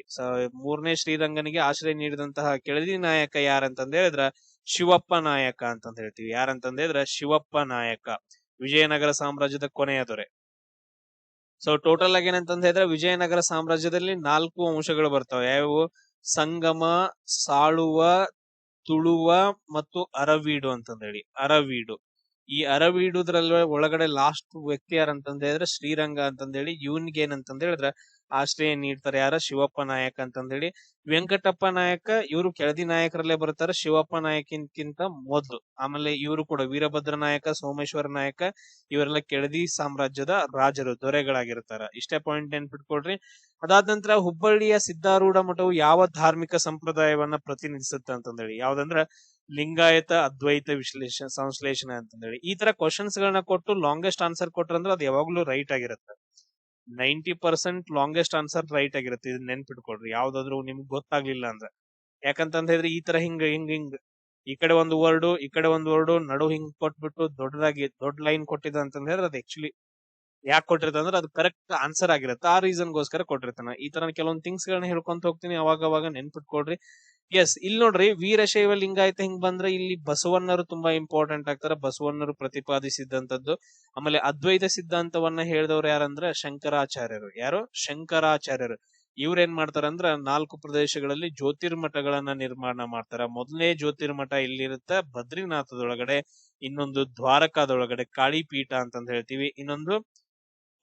ಮೂರನೇ ಶ್ರೀರಂಗನಿಗೆ ಆಶ್ರಯ ನೀಡಿದಂತಹ ಕೆಳದಿ ನಾಯಕ ಯಾರಂತಂದ್ ಹೇಳಿದ್ರ ಶಿವಪ್ಪ ನಾಯಕ ಅಂತಂದ್ ಹೇಳ್ತೀವಿ. ಯಾರಂತಂದ್ ಹೇಳಿದ್ರ ಶಿವಪ್ಪ ನಾಯಕ, ವಿಜಯನಗರ ಸಾಮ್ರಾಜ್ಯದ ಕೊನೆಯ ದೊರೆ. ಟೋಟಲ್ ಆಗಿ ಏನಂತಂದ್ ಹೇಳಿದ್ರೆ ವಿಜಯನಗರ ಸಾಮ್ರಾಜ್ಯದಲ್ಲಿ 4 ವಂಶಗಳು ಬರ್ತಾವೆ. ಯಾವ್ಯಾವು? ಸಂಗಮ, ಸಾಳುವ, ತುಳುವ ಮತ್ತು ಅರವೀಡು ಅಂತಂದ್ ಹೇಳಿ. ಅರವೀಡು, ಈ ಅರವೀಡುದ್ರಲ್ಲಿ ಒಳಗಡೆ ಲಾಸ್ಟ್ ವ್ಯಕ್ತಿ ಯಾರಂತಂದ್ ಹೇಳಿದ್ರೆ ಶ್ರೀರಂಗ ಅಂತಂದ್ ಹೇಳಿ. ಇವನ್ಗೆ ಏನಂತಂದ್ ಹೇಳಿದ್ರೆ ಆಶ್ರಯ ನೀಡ್ತಾರೆ ಯಾರ? ಶಿವಪ್ಪ ನಾಯಕ ಅಂತಂದ್ ಹೇಳಿ. ವೆಂಕಟಪ್ಪ ನಾಯಕ ಇವರು ಕೆಳದಿ ನಾಯಕರಲ್ಲೇ ಬರ್ತಾರೆ, ಶಿವಪ್ಪ ನಾಯಕಕ್ಕಿಂತ ಮೊದಲು. ಆಮೇಲೆ ಇವರು ಕೂಡ ವೀರಭದ್ರ ನಾಯಕ, ಸೋಮೇಶ್ವರ ನಾಯಕ ಇವರೆಲ್ಲ ಕೆಳದಿ ಸಾಮ್ರಾಜ್ಯದ ರಾಜರು, ದೊರೆಗಳಾಗಿರ್ತಾರ. ಇಷ್ಟೇ ಪಾಯಿಂಟ್ ನೆನ್ಪಿಟ್ಕೊಳ್ರಿ. ಅದಾದ ನಂತರ ಹುಬ್ಬಳ್ಳಿಯ ಸಿದ್ಧಾರೂಢ ಮಠವು ಯಾವ ಧಾರ್ಮಿಕ ಸಂಪ್ರದಾಯವನ್ನ ಪ್ರತಿನಿಧಿಸುತ್ತೆ ಅಂತಂದ್ ಹೇಳಿ. ಯಾವ್ದಂದ್ರ ಲಿಂಗಾಯತ ಅದ್ವೈತ ಸಂಶ್ಲೇಷಣೆ ಅಂತಂದೇಳಿ. ಈ ತರ ಕ್ವಶನ್ಸ್ ಗಳನ್ನ ಕೊಟ್ಟು ಲಾಂಗೆಸ್ಟ್ ಆನ್ಸರ್ ಕೊಟ್ರಂದ್ರೆ ಅದು ಯಾವಾಗ್ಲೂ ರೈಟ್ ಆಗಿರುತ್ತೆ. 90% ಲಾಂಗೆಸ್ಟ್ ಆನ್ಸರ್ ರೈಟ್ ಆಗಿರುತ್ತೆ. ಇದನ್ನ ನೆನ್ಪಿಟ್ಕೊಳ್ರಿ, ಯಾವ್ದಾದ್ರು ನಿಮ್ಗೆ ಗೊತ್ತಾಗ್ಲಿಲ್ಲ ಅಂದ್ರೆ. ಯಾಕಂತಂದ್ ಹೇಳಿದ್ರೆ ಈ ತರ ಹಿಂಗ್ ಈ ಕಡೆ ಒಂದು ವರ್ಡ್, ಈ ಕಡೆ ಒಂದು ವರ್ಡ್ ನಡು ಹಿಂಗ್ ಕೊಟ್ಬಿಟ್ಟು ದೊಡ್ಡ ಲೈನ್ ಕೊಟ್ಟಿದ್ದ ಅಂತಂದ್ ಹೇಳಿದ್ರೆ ಅದು ಆಕ್ಚುಲಿ ಯಾಕೆ ಕೊಟ್ಟಿರ್ತಾನೆ ಅಂದ್ರೆ ಅದು ಕರೆಕ್ಟ್ ಆನ್ಸರ್ ಆಗಿರುತ್ತೆ. ಆ ರೀಸನ್ ಗೋಸ್ಕರ ಕೊಟ್ಟಿರ್ತಾನೆ. ಈ ತರ ಕೆಲವೊಂದು ಥಿಂಗ್ಸ್ ಗಳನ್ನ ಹೇಳ್ಕೊಂತ ಹೋಗ್ತೀನಿ, ಅವಾಗ ನೆನ್ಪಿಟ್ಕೊಳ್ರಿ. ಎಸ್, ಇಲ್ಲಿ ನೋಡ್ರಿ, ವೀರಶೈವ ಲಿಂಗಾಯತ ಹಿಂಗ್ ಬಂದ್ರೆ ಇಲ್ಲಿ ಬಸವಣ್ಣರು ತುಂಬಾ ಇಂಪಾರ್ಟೆಂಟ್ ಆಗ್ತಾರೆ. ಬಸವಣ್ಣರು ಪ್ರತಿಪಾದಿಸಿದಂತದ್ದು. ಆಮೇಲೆ ಅದ್ವೈತ ಸಿದ್ಧಾಂತವನ್ನ ಹೇಳಿದವ್ರು ಯಾರಂದ್ರೆ ಶಂಕರಾಚಾರ್ಯರು. ಯಾರು? ಶಂಕರಾಚಾರ್ಯರು. ಇವ್ರೇನ್ ಮಾಡ್ತಾರಂದ್ರ 4 ಪ್ರದೇಶಗಳಲ್ಲಿ ಜ್ಯೋತಿರ್ಮಠಗಳನ್ನ ನಿರ್ಮಾಣ ಮಾಡ್ತಾರ. ಮೊದಲನೇ ಜ್ಯೋತಿರ್ಮಠ ಇಲ್ಲಿರುತ್ತೆ ಬದ್ರಿನಾಥದೊಳಗಡೆ, ಇನ್ನೊಂದು ದ್ವಾರಕಾದೊಳಗಡೆ ಕಾಳಿಪೀಠ ಅಂತಂದ್ ಹೇಳ್ತೀವಿ, ಇನ್ನೊಂದು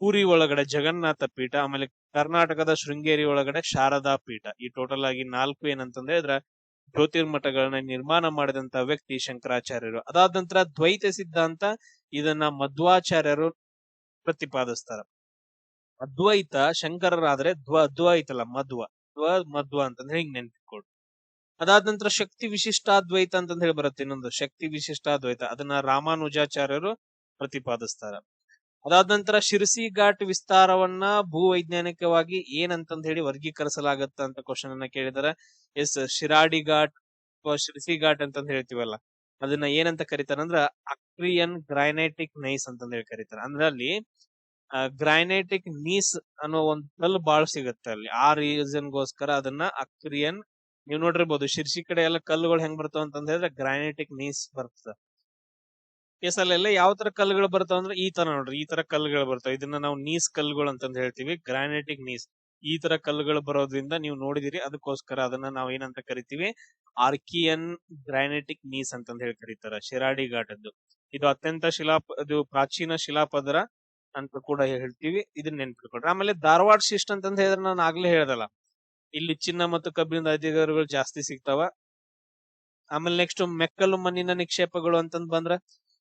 ಪೂರಿ ಒಳಗಡೆ ಜಗನ್ನಾಥ ಪೀಠ, ಆಮೇಲೆ ಕರ್ನಾಟಕದ ಶೃಂಗೇರಿ ಒಳಗಡೆ ಶಾರದಾ ಪೀಠ. ಈ ಟೋಟಲ್ ಆಗಿ 4 ಏನಂತಂದ್ ಹೇಳಿದ್ರೆ ಜ್ಯೋತಿರ್ಮಠಗಳನ್ನ ನಿರ್ಮಾಣ ಮಾಡಿದಂತ ವ್ಯಕ್ತಿ ಶಂಕರಾಚಾರ್ಯರು. ಅದಾದ ನಂತರ ದ್ವೈತ ಸಿದ್ಧಾಂತ, ಇದನ್ನ ಮಧ್ವಾಚಾರ್ಯರು ಪ್ರತಿಪಾದಿಸ್ತಾರ. ಅದ್ವೈತ ಶಂಕರರಾದ್ರೆ ದ್ವೈತಲ್ಲ ಮಧ್ವ ಅಂತಂದ್ರೆ ಹಿಂಗ್ ನೆನ್ಪಿಟ್ಕೊಳ್ರಿ. ಅದಾದ ನಂತರ ಶಕ್ತಿ ವಿಶಿಷ್ಟಾದ್ವೈತ ಅಂತಂದ್ ಹೇಳಿ ಬರುತ್ತೆ. ಇನ್ನೊಂದು ಶಕ್ತಿ ವಿಶಿಷ್ಟಾದ್ವೈತ, ಅದನ್ನ ರಾಮಾನುಜಾಚಾರ್ಯರು ಪ್ರತಿಪಾದಿಸ್ತಾರ. ಅದಾದ ನಂತರ ಶಿರ್ಸಿ ಘಾಟ್ ವಿಸ್ತಾರವನ್ನ ಭೂವೈಜ್ಞಾನಿಕವಾಗಿ ಏನಂತಂದ್ ಹೇಳಿ ವರ್ಗೀಕರಿಸಲಾಗತ್ತ ಅಂತ ಕ್ವಶನ್ ಅನ್ನ ಕೇಳಿದಾರೆ. ಎಸ್, ಶಿರಾಡಿ ಘಾಟ್ ಅಥವಾ ಶಿರ್ಸಿ ಘಾಟ್ ಅಂತಂದ್ ಹೇಳ್ತೀವಲ್ಲ, ಅದನ್ನ ಏನಂತ ಕರೀತಾರ ಅಂದ್ರ ಅಕ್ರಿಯನ್ ಗ್ರೈನೈಟಿಕ್ ನೈಸ್ ಅಂತಂದ್ ಹೇಳಿ ಕರೀತಾರ. ಅಂದ್ರೆ ಅಲ್ಲಿ ಗ್ರೈನೈಟಿಕ್ ನೀಸ್ ಅನ್ನೋ ಒಂದು ಕಲ್ಲು ಬಾಳ್ ಸಿಗುತ್ತೆ ಅಲ್ಲಿ. ಆ ರೀಸನ್ ಗೋಸ್ಕರ ಅದನ್ನ ಅಕ್ರಿಯನ್, ನೀವ್ ನೋಡಿರ್ಬೋದು ಶಿರ್ಸಿ ಕಡೆ ಎಲ್ಲ ಕಲ್ಲುಗಳು ಹೆಂಗ್ ಬರ್ತಾವ ಅಂತಂದ್ ಹೇಳಿದ್ರೆ ಗ್ರೈನೈಟಿಕ್ ನೀಸ್ ಬರ್ತದ. ಎಸ್, ಅಲ್ಲೆಲ್ಲ ಯಾವ ತರ ಕಲ್ಲುಗಳು ಬರ್ತಾವ ಅಂದ್ರೆ ಈ ತರ ನೋಡ್ರಿ, ಈ ತರ ಕಲ್ಲುಗಳು ಬರ್ತಾವ. ಇದನ್ನ ನಾವು ನೀಸ್ ಕಲ್ಲುಗಳು ಅಂತಂದ್ ಹೇಳ್ತೀವಿ, ಗ್ರಾನೈಟಿಕ್ ನೀಸ್. ಈ ತರ ಕಲ್ಲುಗಳು ಬರೋದ್ರಿಂದ ನೀವು ನೋಡಿದಿರಿ, ಅದಕ್ಕೋಸ್ಕರ ಅದನ್ನ ನಾವು ಏನಂತ ಕರಿತೀವಿ? ಆರ್ಕಿಯನ್ ಗ್ರಾನೈಟಿಕ್ ನೀಸ್ ಅಂತಂದ್ ಹೇಳಿ ಕರೀತಾರ ಶಿರಾಡಿ ಘಾಟದ್ದು. ಇದು ಅತ್ಯಂತ ಇದು ಪ್ರಾಚೀನ ಶಿಲಾಪದರ ಅಂತ ಕೂಡ ಹೇಳ್ತೀವಿ. ಇದನ್ನ ನೆನ್ಪಿಟ್ಕೊಳ್ರಿ. ಆಮೇಲೆ ಧಾರವಾಡ ಶಿಸ್ಟ್ ಅಂತಂದ್ ಹೇಳಿದ್ರೆ ನಾನು ಆಗ್ಲೇ ಹೇಳ್ದಲ್ಲ, ಇಲ್ಲಿ ಚಿನ್ನ ಮತ್ತು ಕಬ್ಬಿಣದ ಅಧಿಕಾರಿಗಳು ಜಾಸ್ತಿ ಸಿಗ್ತಾವ. ಆಮೇಲೆ ನೆಕ್ಸ್ಟ್ ಮೆಕ್ಕಲು ಮಣ್ಣಿನ ನಿಕ್ಷೇಪಗಳು ಅಂತಂದ್ ಬಂದ್ರ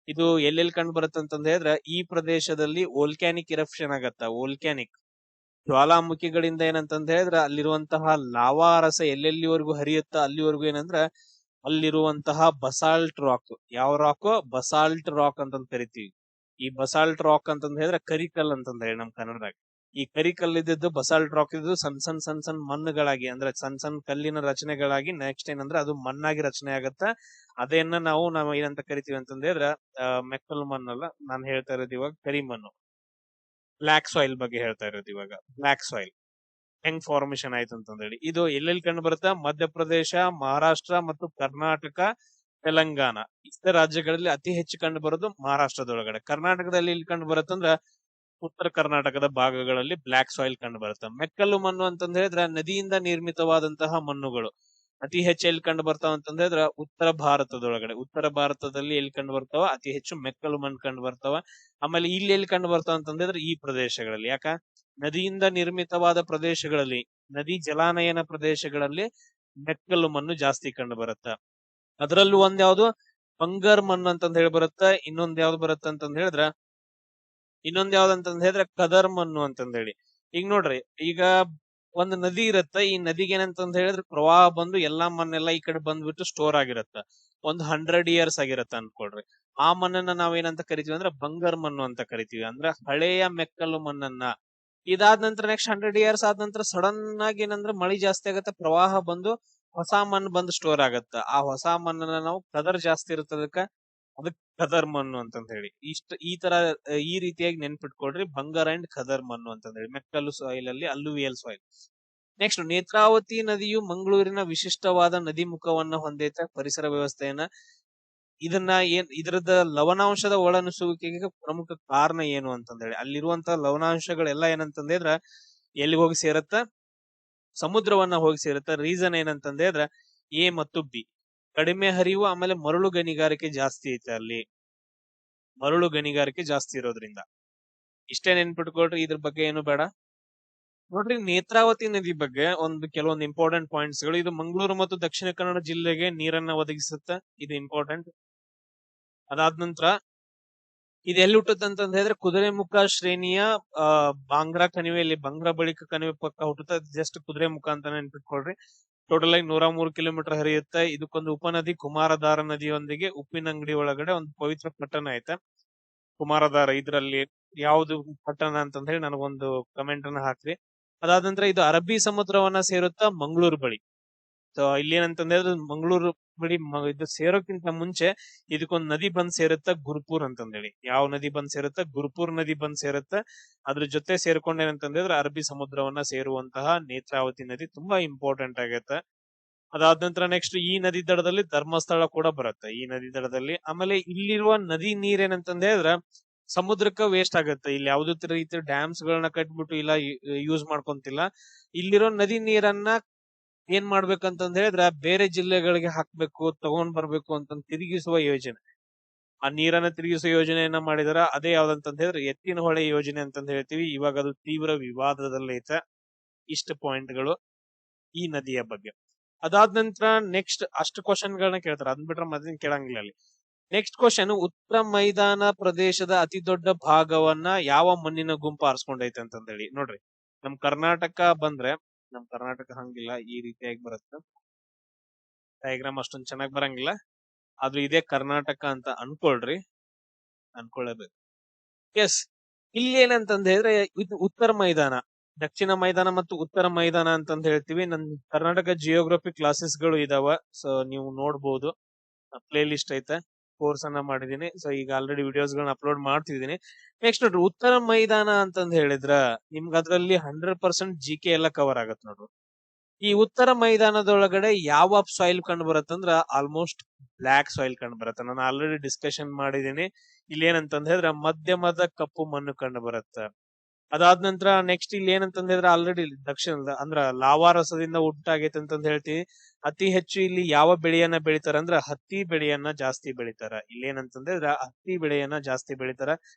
ಇದು ಎಲ್ಲೆಲ್ಲಿ ಕಂಡು ಬರುತ್ತೆ ಅಂತಂದ್ ಹೇಳಿದ್ರೆ ಈ ಪ್ರದೇಶದಲ್ಲಿ ವೋಲ್ಕ್ಯಾನಿಕ್ ಇರಪ್ಷನ್ ಆಗತ್ತ. ವೋಲ್ಕ್ಯಾನಿಕ್ ಜ್ವಾಲಾಮುಖಿಗಳಿಂದ ಏನಂತಂದ್ ಹೇಳಿದ್ರೆ ಅಲ್ಲಿರುವಂತಹ ಲಾವಾ ರಸ ಎಲ್ಲೆಲ್ಲಿವರೆಗೂ ಹರಿಯುತ್ತ ಅಲ್ಲಿವರೆಗೂ ಏನಂದ್ರ ಅಲ್ಲಿರುವಂತಹ ಬಸಾಲ್ಟ್ ರಾಕ್. ಯಾವ ರಾಕ್? ಬಸಾಲ್ಟ್ ರಾಕ್ ಅಂತಂದ್ ಕರಿತೀವಿ. ಈ ಬಸಾಲ್ಟ್ ರಾಕ್ ಅಂತಂದ್ ಹೇಳಿದ್ರೆ ಕರಿಕಲ್ ಅಂತಂದ್ ಹೇಳಿ ನಮ್ ಕನ್ನಡದಾಗ. ಈ ಕರಿಕಲ್ ಇದ್ದು ಬಸಾಲ್ಟ್ ರಾಕ್ ಇದ್ದು ಸಣ್ಣ ಮಣ್ಣುಗಳಾಗಿ, ಅಂದ್ರೆ ಸಣ್ಣ ಕಲ್ಲಿನ ರಚನೆಗಳಾಗಿ ನೆಕ್ಸ್ಟ್ ಏನಂದ್ರೆ ಅದು ಮಣ್ಣಾಗಿ ರಚನೆ ಆಗತ್ತ. ಅದನ್ನ ನಾವು ಏನಂತ ಕರಿತೀವಿ ಅಂತಂದ್ ಹೇಳಿದ್ರೆ ಮೆಕ್ಕಲು ಮಣ್ಣಲ್ಲ, ನಾನು ಹೇಳ್ತಾ ಇರೋದು ಇವಾಗ ಕರಿಮಣ್ಣು, ಬ್ಲಾಕ್ ಸಾಯಿಲ್ ಬಗ್ಗೆ ಹೇಳ್ತಾ ಇರೋದು ಇವಾಗ. ಬ್ಲಾಕ್ ಸಾಯಿಲ್ ಹೆಂಗ್ ಫಾರ್ಮೇಶನ್ ಆಯ್ತು ಅಂತಂದ್ ಹೇಳಿ. ಇದು ಎಲ್ಲೆಲ್ಲಿ ಕಂಡು ಬರುತ್ತಾ? ಮಧ್ಯಪ್ರದೇಶ, ಮಹಾರಾಷ್ಟ್ರ ಮತ್ತು ಕರ್ನಾಟಕ, ತೆಲಂಗಾಣ ಇಷ್ಟೇ ರಾಜ್ಯಗಳಲ್ಲಿ ಅತಿ ಹೆಚ್ಚು ಕಂಡು ಬರೋದು ಮಹಾರಾಷ್ಟ್ರದೊಳಗಡೆ. ಕರ್ನಾಟಕದಲ್ಲಿ ಇಲ್ಲಿ ಕಂಡು ಬರುತ್ತಂದ್ರ ಉತ್ತರ ಕರ್ನಾಟಕದ ಭಾಗಗಳಲ್ಲಿ ಬ್ಲಾಕ್ ಸಾಯಿಲ್ ಕಂಡು ಬರುತ್ತೆ. ಮೆಕ್ಕಲು ಮಣ್ಣು ಅಂತಂದ್ ಹೇಳಿದ್ರೆ ನದಿಯಿಂದ ನಿರ್ಮಿತವಾದಂತಹ ಮಣ್ಣುಗಳು ಅತಿ ಹೆಚ್ಚು ಎಲ್ಲಿ ಕಂಡು ಬರ್ತಾವ ಅಂತಂದ್ ಹೇಳಿದ್ರೆ ಉತ್ತರ ಭಾರತದೊಳಗಡೆ. ಉತ್ತರ ಭಾರತದಲ್ಲಿ ಎಲ್ಲಿ ಕಂಡು ಬರ್ತಾವ? ಅತಿ ಹೆಚ್ಚು ಮೆಕ್ಕಲು ಮಣ್ಣು ಕಂಡು ಬರ್ತಾವ. ಆಮೇಲೆ ಇಲ್ಲಿ ಎಲ್ಲಿ ಕಂಡು ಬರ್ತಾವ ಅಂತಂದ್ರೆ ಈ ಪ್ರದೇಶಗಳಲ್ಲಿ. ಯಾಕ? ನದಿಯಿಂದ ನಿರ್ಮಿತವಾದ ಪ್ರದೇಶಗಳಲ್ಲಿ, ನದಿ ಜಲಾನಯನ ಪ್ರದೇಶಗಳಲ್ಲಿ ಮೆಕ್ಕಲು ಮಣ್ಣು ಜಾಸ್ತಿ ಕಂಡು ಬರುತ್ತ. ಅದ್ರಲ್ಲೂ ಒಂದ್ ಯಾವ್ದು ಬಂಗರ್ ಮಣ್ಣು ಅಂತಂದ್ ಹೇಳಿ ಬರುತ್ತ. ಇನ್ನೊಂದ್ ಯಾವ್ದು ಬರುತ್ತ ಅಂತಂದ್ ಹೇಳಿದ್ರೆ ಕದರ್ ಮಣ್ಣು ಅಂತಂದ್ ಹೇಳಿ. ಈಗ ನೋಡ್ರಿ, ಈಗ ಒಂದ್ ನದಿ ಇರತ್ತ. ಈ ನದಿಗೆ ಏನಂತಂದ್ ಹೇಳಿದ್ರೆ ಪ್ರವಾಹ ಬಂದು ಎಲ್ಲಾ ಮಣ್ಣೆಲ್ಲ ಈ ಕಡೆ ಬಂದ್ಬಿಟ್ಟು ಸ್ಟೋರ್ ಆಗಿರತ್ತ. ಒಂದು 100 ಇಯರ್ಸ್ ಆಗಿರತ್ತ ಅನ್ಕೊಳ್ರಿ. ಆ ಮಣ್ಣನ್ನ ನಾವೇನಂತ ಕರಿತೀವಿ ಅಂದ್ರೆ ಬಂಗಾರ ಮಣ್ಣು ಅಂತ ಕರಿತೀವಿ. ಅಂದ್ರೆ ಹಳೆಯ ಮೆಕ್ಕಲು ಮಣ್ಣನ್ನ. ಇದಾದ ನಂತರ ನೆಕ್ಸ್ಟ್ 100 ಇಯರ್ಸ್ ಆದ ನಂತರ ಸಡನ್ ಆಗಿ ಏನಂದ್ರೆ ಮಳಿ ಜಾಸ್ತಿ ಆಗತ್ತೆ, ಪ್ರವಾಹ ಬಂದು ಹೊಸ ಮಣ್ಣು ಬಂದು ಸ್ಟೋರ್ ಆಗತ್ತ. ಆ ಹೊಸ ಮಣ್ಣನ್ನ ನಾವು ಕದರ್ ಜಾಸ್ತಿ ಇರ್ತದಕ್ಕ ಅದಕ್ಕೆ ಕದರ್ ಮಣ್ಣು ಅಂತಂದ ಹೇಳಿ. ಈ ತರ ಈ ರೀತಿಯಾಗಿ ನೆನ್ಪಿಟ್ಕೊಳ್ರಿ, ಬಂಗಾರ ಅಂಡ್ ಕದರ್ ಮಣ್ಣು ಅಂತಂದ ಹೇಳಿ. ಮೆಕ್ಕಲು ಸಾಯಿಲ್ ಅಲ್ಲಿ ಅಲ್ಲುವಿಯಲ್ ಸಾಯಿಲ್. ನೆಕ್ಸ್ಟ್, ನೇತ್ರಾವತಿ ನದಿಯು ಮಂಗಳೂರಿನ ವಿಶಿಷ್ಟವಾದ ನದಿ ಮುಖವನ್ನ ಹೊಂದೈತೆ. ಪರಿಸರ ವ್ಯವಸ್ಥೆಯನ್ನ ಇದ್ರದ ಲವಣಾಂಶದ ಒಳನುಸುವಿಕೆಗೆ ಪ್ರಮುಖ ಕಾರಣ ಏನು ಅಂತಂದೇಳಿ, ಅಲ್ಲಿರುವಂತ ಲವಣಾಂಶಗಳೆಲ್ಲ ಏನಂತಂದ್ರೆ ಎಲ್ಲಿ ಹೋಗಿ ಸೇರತ್ತ, ಸಮುದ್ರವನ್ನ ಹೋಗಿ ಸೇರತ್ತ. ರೀಸನ್ ಏನಂತಂದ್ರೆ ಎ ಮತ್ತು ಬಿ, ಕಡಿಮೆ ಹರಿವು, ಆಮೇಲೆ ಮರಳು ಗಣಿಗಾರಿಕೆ ಜಾಸ್ತಿ ಐತೆ ಅಲ್ಲಿ. ಮರಳು ಗಣಿಗಾರಿಕೆ ಜಾಸ್ತಿ ಇರೋದ್ರಿಂದ. ಇಷ್ಟೇ ನೆನ್ಪಿಟ್ಕೊಳ್ರಿ, ಇದ್ರ ಬಗ್ಗೆ ಏನು ಬೇಡ. ನೋಡ್ರಿ, ನೇತ್ರಾವತಿ ನದಿ ಬಗ್ಗೆ ಕೆಲವೊಂದು ಇಂಪಾರ್ಟೆಂಟ್ ಪಾಯಿಂಟ್ಸ್ ಗಳು. ಇದು ಮಂಗಳೂರು ಮತ್ತು ದಕ್ಷಿಣ ಕನ್ನಡ ಜಿಲ್ಲೆಗೆ ನೀರನ್ನ ಒದಗಿಸುತ್ತೆ. ಇದು ಇಂಪಾರ್ಟೆಂಟ್. ಅದಾದ ನಂತರ ಇದು ಎಲ್ಲಿ ಹುಟ್ಟುತ್ತಂತ ಹೇಳಿದ್ರೆ ಕುದುರೆಮುಖ ಶ್ರೇಣಿಯ ಬಾಂಗ್ರಾ ಕಣಿವೆಯಲ್ಲಿ, ಬಾಂಗ್ರಾ ಬಳಿಕ ಕಣಿವೆ ಪಕ್ಕ ಹುಟ್ಟುತ್ತೆ. ಜಸ್ಟ್ ಕುದುರೆಮುಖ ಅಂತ ನೆನ್ಪಿಟ್ಕೊಳ್ರಿ. ಟೋಟಲ್ ಆಗಿ 103 ಕಿಲೋಮೀಟರ್ ಹರಿಯುತ್ತೆ. ಇದಕ್ಕೊಂದು ಉಪನದಿ ಕುಮಾರಧಾರ ನದಿಯೊಂದಿಗೆ ಉಪ್ಪಿನಂಗಡಿ ಒಳಗಡೆ ಒಂದು ಪವಿತ್ರ ಪಟ್ಟಣ ಐತೆ ಕುಮಾರಧಾರ. ಇದ್ರಲ್ಲಿ ಯಾವ್ದು ಪಟ್ಟಣ ಅಂತಂದ ಹೇಳಿ ನನಗೊಂದು ಕಮೆಂಟ್ ಅನ್ನ ಹಾಕ್ರಿ. ಅದಾದ ನಂತರ ಇದು ಅರಬ್ಬಿ ಸಮುದ್ರವನ್ನ ಸೇರುತ್ತಾ ಮಂಗಳೂರು ಬಳಿ. ಸೊ ಇಲ್ಲಿ ಏನಂತಂದ್ರೆ ಮಂಗಳೂರು ಬಳಿ ಇದು ಸೇರೋಕ್ಕಿಂತ ಮುಂಚೆ ಇದಕ್ಕೊಂದು ನದಿ ಬಂದ್ ಸೇರುತ್ತ, ಗುರುಪುರ್ ಅಂತಂದೇಳಿ. ಯಾವ ನದಿ ಬಂದ್ ಸೇರುತ್ತ? ಗುರುಪುರ್ ನದಿ ಬಂದ್ ಸೇರುತ್ತ. ಅದ್ರ ಜೊತೆ ಸೇರ್ಕೊಂಡ್ ಏನಂತಂದ್ರೆ ಅರಬ್ಬಿ ಸಮುದ್ರವನ್ನ ಸೇರುವಂತಹ ನೇತ್ರಾವತಿ ನದಿ ತುಂಬಾ ಇಂಪಾರ್ಟೆಂಟ್ ಆಗತ್ತೆ. ಅದಾದ ನಂತರ ನೆಕ್ಸ್ಟ್ ಈ ನದಿ ದಡದಲ್ಲಿ ಧರ್ಮಸ್ಥಳ ಕೂಡ ಬರುತ್ತೆ, ಈ ನದಿ ದಡದಲ್ಲಿ. ಆಮೇಲೆ ಇಲ್ಲಿರುವ ನದಿ ನೀರೇನಂತಂದ್ರೆ ಸಮುದ್ರಕ್ಕ ವೇಸ್ಟ್ ಆಗತ್ತೆ. ಇಲ್ಲಿ ಯಾವುದೇ ರೀತಿ ಡ್ಯಾಮ್ಸ್ ಗಳನ್ನ ಕಟ್ಬಿಟ್ಟು ಇಲ್ಲ ಯೂಸ್ ಮಾಡ್ಕೊಂತಿಲ್ಲ. ಇಲ್ಲಿರೋ ನದಿ ನೀರನ್ನ ಏನ್ ಮಾಡ್ಬೇಕಂತಂದ ಹೇಳಿದ್ರೆ ಬೇರೆ ಜಿಲ್ಲೆಗಳಿಗೆ ಹಾಕ್ಬೇಕು, ತಗೊಂಡ್ ಬರ್ಬೇಕು ಅಂತ ತಿರುಗಿಸುವ ಯೋಜನೆ. ಆ ನೀರನ್ನ ತಿರುಗಿಸುವ ಯೋಜನೆಯನ್ನ ಮಾಡಿದಾರ. ಅದೇ ಯಾವ್ದಂತಂದ ಹೇಳಿದ್ರೆ ಎತ್ತಿನ ಹೊಳೆ ಯೋಜನೆ ಅಂತಂದ ಹೇಳ್ತೀವಿ. ಇವಾಗ ಅದು ತೀವ್ರ ವಿವಾದದಲ್ಲೈತೆ. ಇಷ್ಟು ಪಾಯಿಂಟ್ಗಳು ಈ ನದಿಯ ಬಗ್ಗೆ. ಅದಾದ ನಂತರ ನೆಕ್ಸ್ಟ್ ಅಷ್ಟು ಕ್ವಶನ್ ಗಳನ್ನ ಕೇಳ್ತಾರೆ, ಅದ್ ಬಿಟ್ರೆ ಮತ್ತೇನ್ ಕೇಳಂಗಿಲ್ಲ ಅಲ್ಲಿ. ನೆಕ್ಸ್ಟ್ ಕ್ವಶನ್, ಉತ್ತರ ಮೈದಾನ ಪ್ರದೇಶದ ಅತಿ ದೊಡ್ಡ ಭಾಗವನ್ನ ಯಾವ ಮಣ್ಣಿನ ಗುಂಪು ಆರಿಸ್ಕೊಂಡೈತೆ ಅಂತಂದೇಳಿ. ನೋಡ್ರಿ, ನಮ್ ಕರ್ನಾಟಕ ಬಂದ್ರೆ, ನಮ್ ಕರ್ನಾಟಕ ಹಂಗಿಲ್ಲ, ಈ ರೀತಿಯಾಗಿ ಬರುತ್ತೆ. ಡಯಾಗ್ರಾಮ್ ಅಷ್ಟೊಂದ್ ಚೆನ್ನಾಗಿ ಬರಂಗಿಲ್ಲ, ಆದ್ರೂ ಇದೇ ಕರ್ನಾಟಕ ಅಂತ ಅನ್ಕೊಳ್ರಿ, ಅನ್ಕೊಳ್ಳೇಬೇಕು. ಎಸ್, ಇಲ್ಲಿ ಏನಂತಂದ ಹೇಳಿದ್ರೆ ಇದು ಉತ್ತರ ಮೈದಾನ, ದಕ್ಷಿಣ ಮೈದಾನ ಮತ್ತು ಉತ್ತರ ಮೈದಾನ ಅಂತಂದ ಹೇಳ್ತೀವಿ. ನನ್ ಕರ್ನಾಟಕ ಜಿಯೋಗ್ರಫಿ ಕ್ಲಾಸಸ್ ಗಳು ಇದಾವ, ಸೊ ನೀವು ನೋಡ್ಬೋದು. ಪ್ಲೇ ಲಿಸ್ಟ್ ಐತೆ, ಕೋರ್ಸ್ ಅನ್ನ ಮಾಡಿದೀನಿ. ಸೊ ಈಗ ಆಲ್ರೆಡಿ ವಿಡಿಯೋಸ್ ಗಳನ್ನ ಅಪ್ಲೋಡ್ ಮಾಡ್ತಿದ್ದೀನಿ. ನೆಕ್ಸ್ಟ್ ನೋಡ್ರಿ, ಉತ್ತರ ಮೈದಾನ ಅಂತಂದ ಹೇಳಿದ್ರ ನಿಮ್ಗೆ ಅದ್ರಲ್ಲಿ 100% GK ಎಲ್ಲ ಕವರ್ ಆಗತ್ ನೋಡ್ರಿ. ಈ ಉತ್ತರ ಮೈದಾನದೊಳಗಡೆ ಯಾವ ಸಾಯಿಲ್ ಕಂಡು ಬರುತ್ತಂದ್ರ ಆಲ್ಮೋಸ್ಟ್ ಬ್ಲಾಕ್ ಸಾಯಿಲ್ ಕಂಡು ಬರುತ್ತೆ. ನಾನು ಆಲ್ರೆಡಿ ಡಿಸ್ಕಷನ್ ಮಾಡಿದೀನಿ. ಇಲ್ಲಿ ಏನಂತಂದ ಹೇಳಿದ್ರೆ ಮಧ್ಯಮದ ಕಪ್ಪು ಮಣ್ಣು ಕಂಡು ಬರುತ್ತೆ. ಅದಾದ ನಂತರ ನೆಕ್ಸ್ಟ್ ಇಲ್ಲಿ ಏನಂತಂದ ಹೇಳಿದ್ರೆ ಆಲ್ರೆಡಿ ದಕ್ಷಿಣದ ಅಂದ್ರ ಲಾವಾರಸದಿಂದ ಉಂಟಾಗೈತೆ ಅಂತಂದ ಹೇಳ್ತೀವಿ. ಅತಿ ಹೆಚ್ಚು ಇಲ್ಲಿ ಯಾವ ಬೆಳೆಯನ್ನ ಬೆಳಿತಾರ ಅಂದ್ರ ಹತ್ತಿ ಬೆಳೆಯನ್ನ ಜಾಸ್ತಿ ಬೆಳಿತಾರ. ಇಲ್ಲಿ ಏನಂತಂದ್ರೆ ಹತ್ತಿ ಬೆಳೆಯನ್ನ ಜಾಸ್ತಿ ಬೆಳಿತಾರ.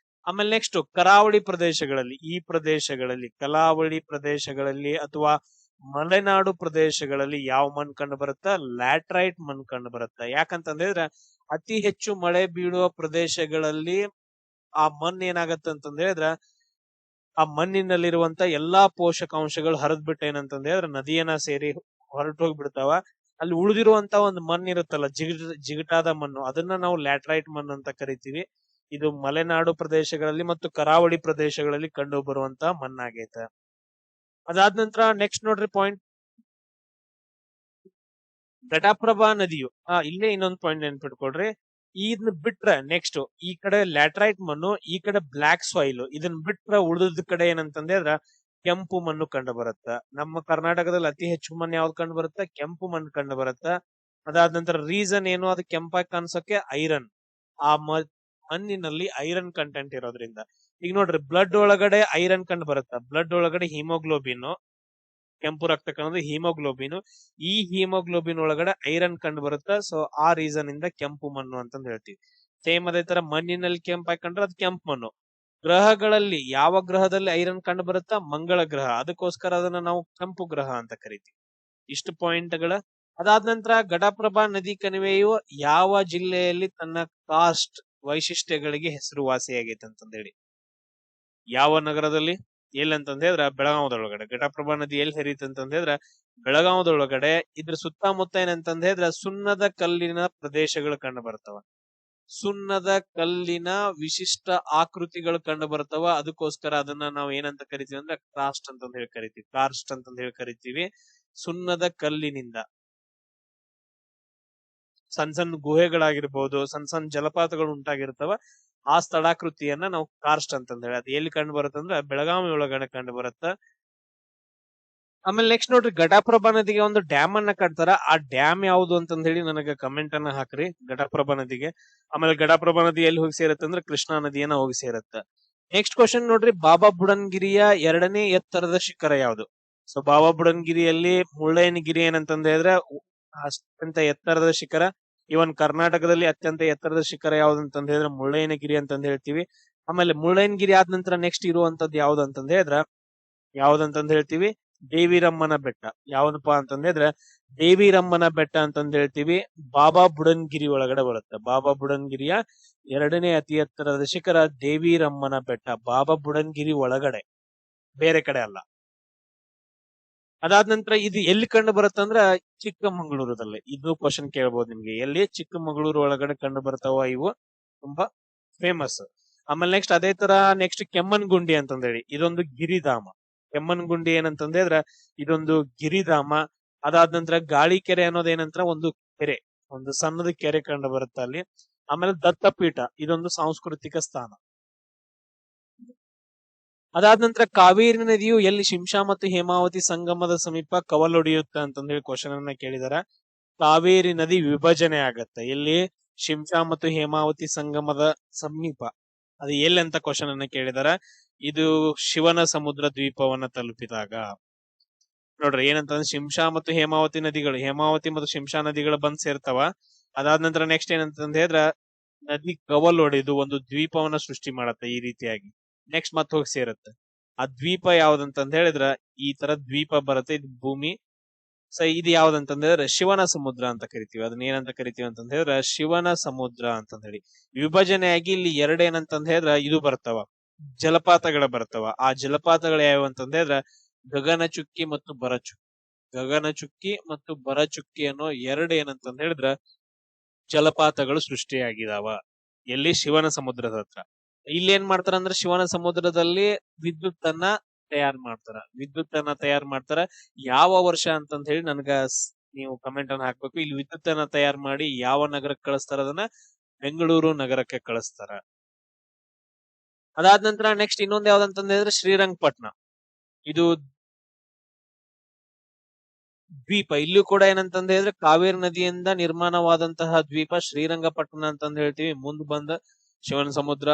ಆಮೇಲೆ ನೆಕ್ಸ್ಟ್ ಕರಾವಳಿ ಪ್ರದೇಶಗಳಲ್ಲಿ, ಈ ಪ್ರದೇಶಗಳಲ್ಲಿ ಕರಾವಳಿ ಪ್ರದೇಶಗಳಲ್ಲಿ ಅಥವಾ ಮಲೆನಾಡು ಪ್ರದೇಶಗಳಲ್ಲಿ ಯಾವ ಮಣ್ಣು ಕಂಡು ಬರುತ್ತ? ಲ್ಯಾಟ್ರೈಟ್ ಮಣ್ಣು ಕಂಡು ಬರುತ್ತ. ಯಾಕಂತಂದ್ರೆ ಅತಿ ಹೆಚ್ಚು ಮಳೆ ಬೀಳುವ ಪ್ರದೇಶಗಳಲ್ಲಿ ಆ ಮಣ್ಣು ಏನಾಗತ್ತ ಅಂತಂದ ಹೇಳಿದ್ರ ಆ ಮಣ್ಣಿನಲ್ಲಿರುವಂತ ಎಲ್ಲಾ ಪೋಷಕಾಂಶಗಳು ಹರಿದ್ಬಿಟ್ಟು ಏನಂತಂದ್ರೆ ನದಿಯನ್ನ ಸೇರಿ ಹೊರಟೋಗ್ಬಿಡ್ತಾವ. ಅಲ್ಲಿ ಉಳಿದಿರುವಂತ ಒಂದು ಮಣ್ಣು ಇರುತ್ತಲ್ಲ, ಜಿಗಟಾದ ಮಣ್ಣು, ಅದನ್ನ ನಾವು ಲ್ಯಾಟ್ರೈಟ್ ಮಣ್ಣು ಅಂತ ಕರಿತೀವಿ. ಇದು ಮಲೆನಾಡು ಪ್ರದೇಶಗಳಲ್ಲಿ ಮತ್ತು ಕರಾವಳಿ ಪ್ರದೇಶಗಳಲ್ಲಿ ಕಂಡು ಬರುವಂತ ಮಣ್ಣಾಗೈತೆ. ಅದಾದ ನಂತರ ನೆಕ್ಸ್ಟ್ ನೋಡ್ರಿ ಪಾಯಿಂಟ್, ಘಟಪ್ರಭಾ ನದಿಯು ಇಲ್ಲೇ ಇನ್ನೊಂದು ಪಾಯಿಂಟ್ ನೆನ್ಪಿಟ್ಕೊಡ್ರಿ. ಇದನ್ನ ಬಿಟ್ರೆ ನೆಕ್ಸ್ಟ್ ಈ ಕಡೆ ಲ್ಯಾಟ್ರೈಟ್ ಮಣ್ಣು, ಈ ಕಡೆ ಬ್ಲಾಕ್ ಸಾಯಿಲ್. ಇದನ್ನ ಬಿಟ್ರೆ ಉಳಿದ ಕಡೆ ಏನಂತಂದ್ರೆ ಕೆಂಪು ಮಣ್ಣು ಕಂಡು ಬರುತ್ತ. ನಮ್ಮ ಕರ್ನಾಟಕದಲ್ಲಿ ಅತಿ ಹೆಚ್ಚು ಮಣ್ಣು ಯಾವ್ದು ಕಂಡು ಬರುತ್ತೆ? ಕೆಂಪು ಮಣ್ಣು ಕಂಡು ಬರುತ್ತ. ಅದಾದ ನಂತರ ರೀಸನ್ ಏನು ಅದು ಕೆಂಪಾಗಿ ಕಾಣಿಸೋಕೆ? ಐರನ್. ಆ ಮಣ್ಣಿನಲ್ಲಿ ಐರನ್ ಕಂಟೆಂಟ್ ಇರೋದ್ರಿಂದ. ಈಗ ನೋಡ್ರಿ, ಬ್ಲಡ್ ಒಳಗಡೆ ಐರನ್ ಕಂಡು ಬರುತ್ತ. ಬ್ಲಡ್ ಒಳಗಡೆ ಹಿಮೋಗ್ಲೋಬಿನ್, ಕೆಂಪು ರಕ್ತ ಕಣದ ಹಿಮೋಗ್ಲೋಬಿನ್, ಈ ಹಿಮೋಗ್ಲೋಬಿನ್ ಒಳಗಡೆ ಐರನ್ ಕಂಡು ಬರುತ್ತೆ. ಸೊ ಆ ರೀಸನ್ ಇಂದ ಕೆಂಪು ಮಣ್ಣು ಅಂತಂದ್ ಹೇಳ್ತೀವಿ. ಸೇಮ್ ಅದೇ ತರ ಮಣ್ಣಿನಲ್ಲಿ ಕೆಂಪಾಗಿ ಕಂಡ್ರೆ ಅದು ಕೆಂಪು ಮಣ್ಣು. ಗ್ರಹಗಳಲ್ಲಿ ಯಾವ ಗ್ರಹದಲ್ಲಿ ಐರನ್ ಕಂಡು ಬರುತ್ತಾ? ಮಂಗಳ ಗ್ರಹ. ಅದಕ್ಕೋಸ್ಕರ ಅದನ್ನ ನಾವು ಕೆಂಪು ಗ್ರಹ ಅಂತ ಕರಿತೀವಿ. ಇಷ್ಟು ಪಾಯಿಂಟ್ಗಳ. ಅದಾದ ನಂತರ ಘಟಪ್ರಭಾ ನದಿ ಕಣಿವೆಯು ಯಾವ ಜಿಲ್ಲೆಯಲ್ಲಿ ತನ್ನ ಕಾಸ್ಟ್ ವೈಶಿಷ್ಟ್ಯಗಳಿಗೆ ಹೆಸರುವಾಸಿಯಾಗೈತೆ ಅಂತಂದೇಳಿ, ಯಾವ ನಗರದಲ್ಲಿ? ಎಲ್ಲಿ ಅಂತಂದ ಹೇಳಿದ್ರ ಬೆಳಗಾವದೊಳಗಡೆ. ಘಟಪ್ರಭಾ ನದಿ ಎಲ್ಲಿ ಹರಿಯುತ್ತೆ ಅಂತಂದ ಹೇಳಿದ್ರ ಬೆಳಗಾವದೊಳಗಡೆ. ಇದ್ರ ಸುತ್ತಮುತ್ತ ಏನಂತಂದ ಹೇಳಿದ್ರ ಸುಣ್ಣದ ಕಲ್ಲಿನ ಪ್ರದೇಶಗಳು ಕಂಡು ಬರ್ತಾವ. ಸುಣ್ಣದ ಕಲ್ಲಿನ ವಿಶಿಷ್ಟ ಆಕೃತಿಗಳು ಕಂಡು ಬರ್ತಾವ. ಅದಕ್ಕೋಸ್ಕರ ಅದನ್ನ ನಾವು ಏನಂತ ಕರಿತೀವಿ ಅಂದ್ರೆ ಕಾಸ್ಟ್ ಅಂತಂದ ಹೇಳಿ ಕರಿತೀವಿ. ಕಾರ್ಸ್ಟ್ ಅಂತಂದ ಹೇಳಿ ಕರಿತೀವಿ. ಸುಣ್ಣದ ಕಲ್ಲಿನಿಂದ ಸಣ್ಣ ಸಣ್ಣ ಗುಹೆಗಳಾಗಿರ್ಬೋದು, ಸಣ್ಣ ಸಣ್ಣ ಜಲಪಾತಗಳು ಉಂಟಾಗಿರ್ತಾವ. ಆ ಸ್ಥಳಾಕೃತಿಯನ್ನ ನಾವು ಕಾರ್ಸ್ಟ್ ಅಂತಂದ ಹೇಳಿ. ಅದು ಎಲ್ಲಿ ಕಂಡು ಬರುತ್ತಂದ್ರ ಬೆಳಗಾವಿ ಒಳಗಡೆ ಕಂಡು ಬರುತ್ತ. ಆಮೇಲೆ ನೆಕ್ಸ್ಟ್ ನೋಡ್ರಿ, ಘಟಪ್ರಭಾ ನದಿಗೆ ಒಂದು ಡ್ಯಾಮ್ ಅನ್ನ ಕಟ್ತಾರ. ಆ ಡ್ಯಾಮ್ ಯಾವುದು ಅಂತಂದ ಹೇಳಿ ನನಗೆ ಕಮೆಂಟ್ ಅನ್ನ ಹಾಕ್ರಿ, ಘಟಪ್ರಭಾ ನದಿಗೆ. ಆಮೇಲೆ ಘಟಪ್ರಭಾ ನದಿ ಎಲ್ಲಿ ಹೋಗಿ ಸೇರುತ್ತೆ ಅಂದ್ರೆ ಕೃಷ್ಣಾ ನದಿಯನ್ನ ಹೋಗಿ ಸೇರುತ್ತೆ. ನೆಕ್ಸ್ಟ್ ಕ್ವಶನ್ ನೋಡ್ರಿ, ಬಾಬಾ ಬುಡನ್ಗಿರಿಯ 2ನೇ ಎತ್ತರದ ಶಿಖರ ಯಾವುದು? ಸೊ ಬಾಬಾ ಬುಡನ್ಗಿರಿಯಲ್ಲಿ ಮುಳ್ಳಯ್ಯನಗಿರಿ ಏನಂತಂದ ಹೇಳಿದ್ರೆ ಅತ್ಯಂತ ಎತ್ತರದ ಶಿಖರ. ಇವನ್ ಕರ್ನಾಟಕದಲ್ಲಿ ಅತ್ಯಂತ ಎತ್ತರದ ಶಿಖರ ಯಾವ್ದು ಅಂತಂದ ಹೇಳಿದ್ರೆ ಮುಳ್ಳಯ್ಯನಗಿರಿ ಅಂತಂದ ಹೇಳ್ತೀವಿ. ಆಮೇಲೆ ಮುಳ್ಳಯ್ಯನಗಿರಿ ಆದ ನಂತರ ನೆಕ್ಸ್ಟ್ ಇರುವಂತದ್ದು ಯಾವ್ದು ಅಂತಂದ ಹೇಳಿದ್ರ ಯಾವ್ದಂತಂದ ಹೇಳ್ತೀವಿ, ದೇವಿರಮ್ಮನ ಬೆಟ್ಟ. ಯಾವ್ದಪ್ಪಾ ಅಂತಂದ್ರೆ ದೇವಿರಮ್ಮನ ಬೆಟ್ಟ ಅಂತಂದ ಹೇಳ್ತೀವಿ. ಬಾಬಾ ಬುಡನ್ಗಿರಿ ಒಳಗಡೆ ಬರುತ್ತೆ. ಬಾಬಾ ಬುಡನ್ಗಿರಿಯ 2ನೇ ಅತಿ ಎತ್ತರದ ಶಿಖರ ದೇವಿರಮ್ಮನ ಬೆಟ್ಟ, ಬಾಬಾ ಬುಡನ್ಗಿರಿ ಒಳಗಡೆ, ಬೇರೆ ಕಡೆ ಅಲ್ಲ. ಅದಾದ ನಂತರ ಇದು ಎಲ್ಲಿ ಕಂಡು ಬರುತ್ತಂದ್ರ ಚಿಕ್ಕಮಗಳೂರದಲ್ಲಿ. ಇದು ಕ್ವಶನ್ ಕೇಳ್ಬೋದು ನಿಮ್ಗೆ, ಎಲ್ಲಿ? ಚಿಕ್ಕಮಗಳೂರು ಒಳಗಡೆ ಕಂಡು ಬರ್ತಾವ. ಇವು ತುಂಬಾ ಫೇಮಸ್. ಆಮೇಲೆ ನೆಕ್ಸ್ಟ್ ಅದೇ ತರ ನೆಕ್ಸ್ಟ್ ಕೆಮ್ಮನ್ಗುಂಡಿ ಅಂತಂದೇಳಿ, ಇದೊಂದು ಗಿರಿಧಾಮ. ಕೆಮ್ಮನ್ಗುಂಡಿ ಏನಂತಂದ್ರೆ ಇದೊಂದು ಗಿರಿಧಾಮ. ಅದಾದ ನಂತರ ಗಾಳಿಕೆರೆ ಅನ್ನೋದೇನಂತ ಒಂದು ಕೆರೆ, ಒಂದು ಸಣ್ಣದ ಕೆರೆ ಕಂಡು ಬರುತ್ತೆ ಅಲ್ಲಿ. ಆಮೇಲೆ ದತ್ತಪೀಠ, ಇದೊಂದು ಸಾಂಸ್ಕೃತಿಕ ಸ್ಥಾನ. ಅದಾದ ನಂತರ ಕಾವೇರಿ ನದಿಯು ಎಲ್ಲಿ ಶಿಂಷಾ ಮತ್ತು ಹೇಮಾವತಿ ಸಂಗಮದ ಸಮೀಪ ಕವಲೊಡೆಯುತ್ತೆ ಅಂತಂದೇಳಿ ಕ್ವಶನ್ ಅನ್ನ ಕೇಳಿದಾರ. ಕಾವೇರಿ ನದಿ ವಿಭಜನೆ ಆಗತ್ತೆ ಎಲ್ಲಿ? ಶಿಂಷಾ ಮತ್ತು ಹೇಮಾವತಿ ಸಂಗಮದ ಸಮೀಪ. ಅದು ಎಲ್ಲಿ ಅಂತ ಕ್ವಶನ್ ಅನ್ನ ಕೇಳಿದಾರ. ಇದು ಶಿವನ ಸಮುದ್ರ ದ್ವೀಪವನ್ನ ತಲುಪಿದಾಗ. ನೋಡ್ರಿ ಏನಂತಂದ್ರೆ ಶಿಂಷಾ ಮತ್ತು ಹೇಮಾವತಿ ನದಿಗಳು, ಹೇಮಾವತಿ ಮತ್ತು ಶಿಂಷಾ ನದಿಗಳು ಬಂದ್ ಸೇರ್ತಾವ. ಅದಾದ ನಂತರ ನೆಕ್ಸ್ಟ್ ಏನಂತಂದ ಹೇಳಿದ್ರ ನದಿ ಕವಲೊಡೆದು ಒಂದು ದ್ವೀಪವನ್ನ ಸೃಷ್ಟಿ ಮಾಡತ್ತೆ ಈ ರೀತಿಯಾಗಿ. ನೆಕ್ಸ್ಟ್ ಮತ್ತೆ ಹೋಗಿ ಸೇರುತ್ತೆ. ಆ ದ್ವೀಪ ಯಾವ್ದಂತಂದ ಹೇಳಿದ್ರ ಈ ತರ ದ್ವೀಪ ಬರುತ್ತೆ, ಇದು ಭೂಮಿ. ಸೊ ಇದು ಯಾವ್ದಂತಂದ್ರೆ ಶಿವನ ಸಮುದ್ರ ಅಂತ ಕರಿತೀವಿ. ಅದನ್ನ ಏನಂತ ಕರಿತೀವಿ ಅಂತಂದ ಹೇಳಿದ್ರ ಶಿವನ ಸಮುದ್ರ ಅಂತಂದ ಹೇಳಿ. ವಿಭಜನೆಯಾಗಿ ಇಲ್ಲಿ 2 ಏನಂತಂದ ಹೇಳಿದ್ರ ಇದು ಬರ್ತಾವ, ಜಲಪಾತಗಳ ಬರ್ತಾವ. ಆ ಜಲಪಾತಗಳು ಯಾವ ಅಂತಂದ ಹೇಳಿದ್ರ ಗಗನಚುಕ್ಕಿ ಮತ್ತು ಭರಚುಕ್ಕಿ. ಗಗನಚುಕ್ಕಿ ಮತ್ತು ಭರಚುಕ್ಕಿ ಅನ್ನೋ 2 ಏನಂತಂದ ಹೇಳಿದ್ರ ಜಲಪಾತಗಳು ಸೃಷ್ಟಿಯಾಗಿದಾವ ಎಲ್ಲಿ? ಶಿವನ ಸಮುದ್ರದ ಹತ್ರ. ಇಲ್ಲಿ ಏನ್ ಮಾಡ್ತಾರ ಅಂದ್ರೆ ಶಿವನ ಸಮುದ್ರದಲ್ಲಿ ವಿದ್ಯುತ್ ಅನ್ನ ತಯಾರು ಮಾಡ್ತಾರ. ಯಾವ ವರ್ಷ ಅಂತಂದ ಹೇಳಿ ನನ್ಗ ನೀವು ಕಮೆಂಟ್ ಅನ್ನ ಹಾಕ್ಬೇಕು. ಇಲ್ಲಿ ವಿದ್ಯುತ್ ಅನ್ನ ತಯಾರು ಮಾಡಿ ಯಾವ ನಗರಕ್ಕೆ ಕಳಿಸ್ತಾರ? ಅದನ್ನ ಬೆಂಗಳೂರು ನಗರಕ್ಕೆ ಕಳಿಸ್ತಾರ. ಅದಾದ ನಂತರ ನೆಕ್ಸ್ಟ್ ಇನ್ನೊಂದ್ ಯಾವ್ದಂತಂದ ಹೇಳಿದ್ರೆ ಶ್ರೀರಂಗಪಟ್ಟಣ. ಇದು ದ್ವೀಪ. ಇಲ್ಲೂ ಕೂಡ ಏನಂತಂದ ಹೇಳಿದ್ರೆ ಕಾವೇರಿ ನದಿಯಿಂದ ನಿರ್ಮಾಣವಾದಂತಹ ದ್ವೀಪ ಶ್ರೀರಂಗಪಟ್ಟಣ ಅಂತಂದ ಹೇಳ್ತೀವಿ. ಮುಂದ್ ಬಂದ ಶಿವನ ಸಮುದ್ರ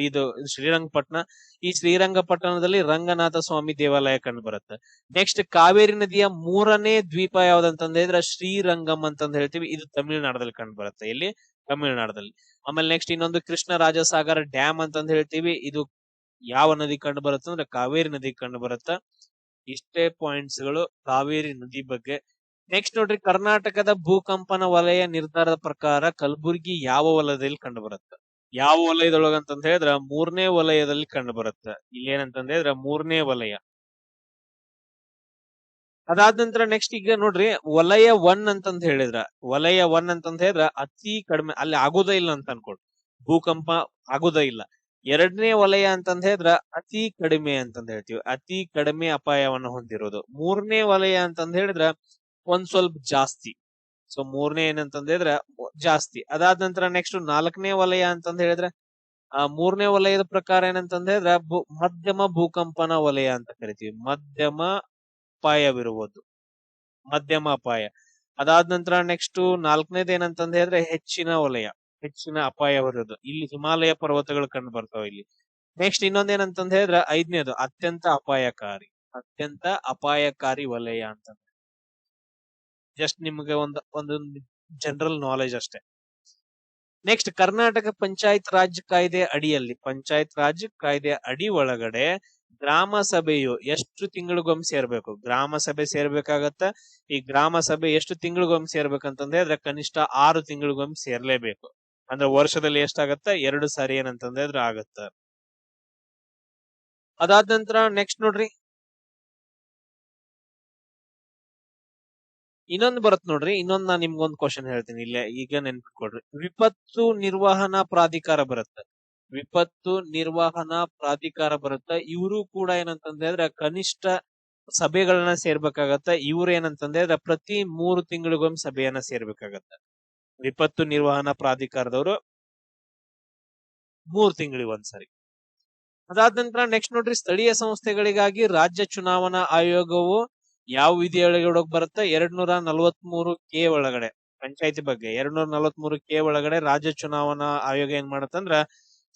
ಇದು ಶ್ರೀರಂಗಪಟ್ಟಣ. ಈ ಶ್ರೀರಂಗಪಟ್ಟಣದಲ್ಲಿ ರಂಗನಾಥ ಸ್ವಾಮಿ ದೇವಾಲಯ ಕಂಡು ಬರುತ್ತೆ. ನೆಕ್ಸ್ಟ್ ಕಾವೇರಿ ನದಿಯ 3ನೇ ದ್ವೀಪ ಯಾವ್ದಂತಂದ ಹೇಳಿದ್ರೆ ಶ್ರೀರಂಗಂ ಅಂತಂದ ಹೇಳ್ತೀವಿ. ಇದು ತಮಿಳುನಾಡದಲ್ಲಿ ಕಂಡು ಬರುತ್ತೆ. ಇಲ್ಲಿ ತಮಿಳುನಾಡದಲ್ಲಿ. ಆಮೇಲೆ ನೆಕ್ಸ್ಟ್ ಇನ್ನೊಂದು ಕೃಷ್ಣರಾಜಸಾಗರ ಡ್ಯಾಮ್ ಅಂತಂದ ಹೇಳ್ತೀವಿ. ಇದು ಯಾವ ನದಿ ಕಂಡು ಬರುತ್ತೆ ಅಂದ್ರೆ ಕಾವೇರಿ ನದಿ ಕಂಡು ಬರುತ್ತೆ. ಇಷ್ಟೇ ಪಾಯಿಂಟ್ಸ್ ಗಳು ಕಾವೇರಿ ನದಿ ಬಗ್ಗೆ. ನೆಕ್ಸ್ಟ್ ನೋಡ್ರಿ, ಕರ್ನಾಟಕದ ಭೂಕಂಪನ ವಲಯ ನಿರ್ಧಾರದ ಪ್ರಕಾರ ಕಲಬುರ್ಗಿ ಯಾವ ವಲಯದಲ್ಲಿ ಕಂಡು ಬರುತ್ತೆ? ಯಾವ ವಲಯದೊಳಗಂತಂದ ಹೇಳಿದ್ರ 3ನೇ ವಲಯದಲ್ಲಿ ಕಂಡು ಬರುತ್ತೆ. ಇಲ್ಲಿ ಏನಂತಂದ ಹೇಳಿದ್ರ 3ನೇ ವಲಯ. ಅದಾದ ನಂತರ ನೆಕ್ಸ್ಟ್ ಈಗ ನೋಡ್ರಿ, ವಲಯ 1 ಅಂತಂದ ಹೇಳಿದ್ರ ವಲಯ 1 ಅಂತಂದ ಹೇಳಿದ್ರ ಅತಿ ಕಡಿಮೆ, ಅಲ್ಲಿ ಆಗೋದೇ ಇಲ್ಲ ಅಂತ ಅನ್ಕೊಳ್ರಿ, ಭೂಕಂಪ ಆಗೋದೇ ಇಲ್ಲ. 2ನೇ ವಲಯ ಅಂತಂದ ಹೇಳಿದ್ರ ಅತಿ ಕಡಿಮೆ ಅಂತಂದ ಹೇಳ್ತೀವಿ, ಅತಿ ಕಡಿಮೆ ಅಪಾಯವನ್ನು ಹೊಂದಿರೋದು. 3ನೇ ವಲಯ ಅಂತಂದ ಹೇಳಿದ್ರ ಒಂದ್ ಸ್ವಲ್ಪ ಜಾಸ್ತಿ. ಸೊ 3ನೇ ಏನಂತಂದ ಹೇಳಿದ್ರ ಜಾಸ್ತಿ. ಅದಾದ ನಂತರ ನೆಕ್ಸ್ಟ್ 4ನೇ ವಲಯ ಅಂತಂದ ಹೇಳಿದ್ರೆ 3ನೇ ವಲಯದ ಪ್ರಕಾರ ಏನಂತಂದ ಹೇಳಿದ್ರ ಮಧ್ಯಮ ಭೂಕಂಪನ ವಲಯ ಅಂತ ಕರಿತೀವಿ. ಮಧ್ಯಮ ಅಪಾಯವಿರುವುದು, ಮಧ್ಯಮ ಅಪಾಯ. ಅದಾದ ನಂತರ ನೆಕ್ಸ್ಟ್ 4ನೇದು ಏನಂತಂದ ಹೇಳಿದ್ರೆ ಹೆಚ್ಚಿನ ವಲಯ, ಹೆಚ್ಚಿನ ಅಪಾಯವಿರುವುದು. ಇಲ್ಲಿ ಹಿಮಾಲಯ ಪರ್ವತಗಳು ಕಂಡು ಬರ್ತಾವ ಇಲ್ಲಿ. ನೆಕ್ಸ್ಟ್ ಇನ್ನೊಂದೇನಂತಂದ ಹೇಳಿದ್ರೆ 5ನೇದು ಅತ್ಯಂತ ಅಪಾಯಕಾರಿ, ಅತ್ಯಂತ ಅಪಾಯಕಾರಿ ವಲಯ ಅಂತ. ಜಸ್ಟ್ ನಿಮ್ಗೆ ಒಂದು ಜನರಲ್ ನಾಲೆಜ್ ಅಷ್ಟೇ. ನೆಕ್ಸ್ಟ್ ಕರ್ನಾಟಕ ಪಂಚಾಯತ್ ರಾಜ್ ಕಾಯ್ದೆ ಅಡಿಯಲ್ಲಿ, ಪಂಚಾಯತ್ ರಾಜ್ ಕಾಯ್ದೆ ಅಡಿ ಒಳಗಡೆ ಗ್ರಾಮ ಸಭೆಯು ಎಷ್ಟು ತಿಂಗಳಿಗೊಮ್ಮೆ ಸೇರ್ಬೇಕು? ಗ್ರಾಮ ಸಭೆ ಸೇರ್ಬೇಕಾಗತ್ತ. ಈ ಗ್ರಾಮ ಸಭೆ ಎಷ್ಟು ತಿಂಗಳಿಗೊಮ್ಮೆ ಸೇರ್ಬೇಕಂತಂದ್ರೆ ಅದ್ರ ಕನಿಷ್ಠ 6 ತಿಂಗಳಿಗೊಮ್ಮೆ ಸೇರ್ಲೇಬೇಕು. ಅಂದ್ರೆ ವರ್ಷದಲ್ಲಿ ಎಷ್ಟಾಗತ್ತ? 2 ಸಾರಿ ಏನಂತಂದ್ರೆ ಆಗತ್ತ. ಅದಾದ ನಂತರ ನೆಕ್ಸ್ಟ್ ನೋಡ್ರಿ, ಇನ್ನೊಂದು ಬರುತ್ತೆ ನೋಡ್ರಿ. ಇನ್ನೊಂದ್ ನಾನ್ ನಿಮ್ಗೊಂದು ಕ್ವಶನ್ ಹೇಳ್ತೀನಿ ಇಲ್ಲೇ, ಈಗ ನೆನ್ಪಿಟ್ಕೊಡ್ರಿ. ವಿಪತ್ತು ನಿರ್ವಹಣಾ ಪ್ರಾಧಿಕಾರ ಬರುತ್ತೆ. ವಿಪತ್ತು ನಿರ್ವಹಣಾ ಪ್ರಾಧಿಕಾರ ಬರುತ್ತೆ. ಇವರು ಕೂಡ ಏನಂತಂದ್ರೆ ಕನಿಷ್ಠ ಸಭೆಗಳನ್ನ ಸೇರ್ಬೇಕಾಗತ್ತ. ಇವ್ರು ಏನಂತಂದ್ರೆ ಪ್ರತಿ 3 ತಿಂಗಳಿಗೊಮ್ಮೆ ಸಭೆಯನ್ನ ಸೇರ್ಬೇಕಾಗತ್ತ. ವಿಪತ್ತು ನಿರ್ವಹಣಾ ಪ್ರಾಧಿಕಾರದವರು 3 ತಿಂಗಳಿಗೊಂದ್ಸರಿ. ಅದಾದ ನಂತರ ನೆಕ್ಸ್ಟ್ ನೋಡ್ರಿ, ಸ್ಥಳೀಯ ಸಂಸ್ಥೆಗಳಿಗಾಗಿ ರಾಜ್ಯ ಚುನಾವಣಾ ಆಯೋಗವು ಯಾವ ವಿಧಿಯೊಳಗೆ ಬರುತ್ತೆ? 243 ಕೆ ಒಳಗಡೆ, ಪಂಚಾಯತಿ ಬಗ್ಗೆ 243 ಕೆ ಒಳಗಡೆ ರಾಜ್ಯ ಚುನಾವಣಾ ಆಯೋಗ ಏನ್ ಮಾಡತ್ತಂದ್ರ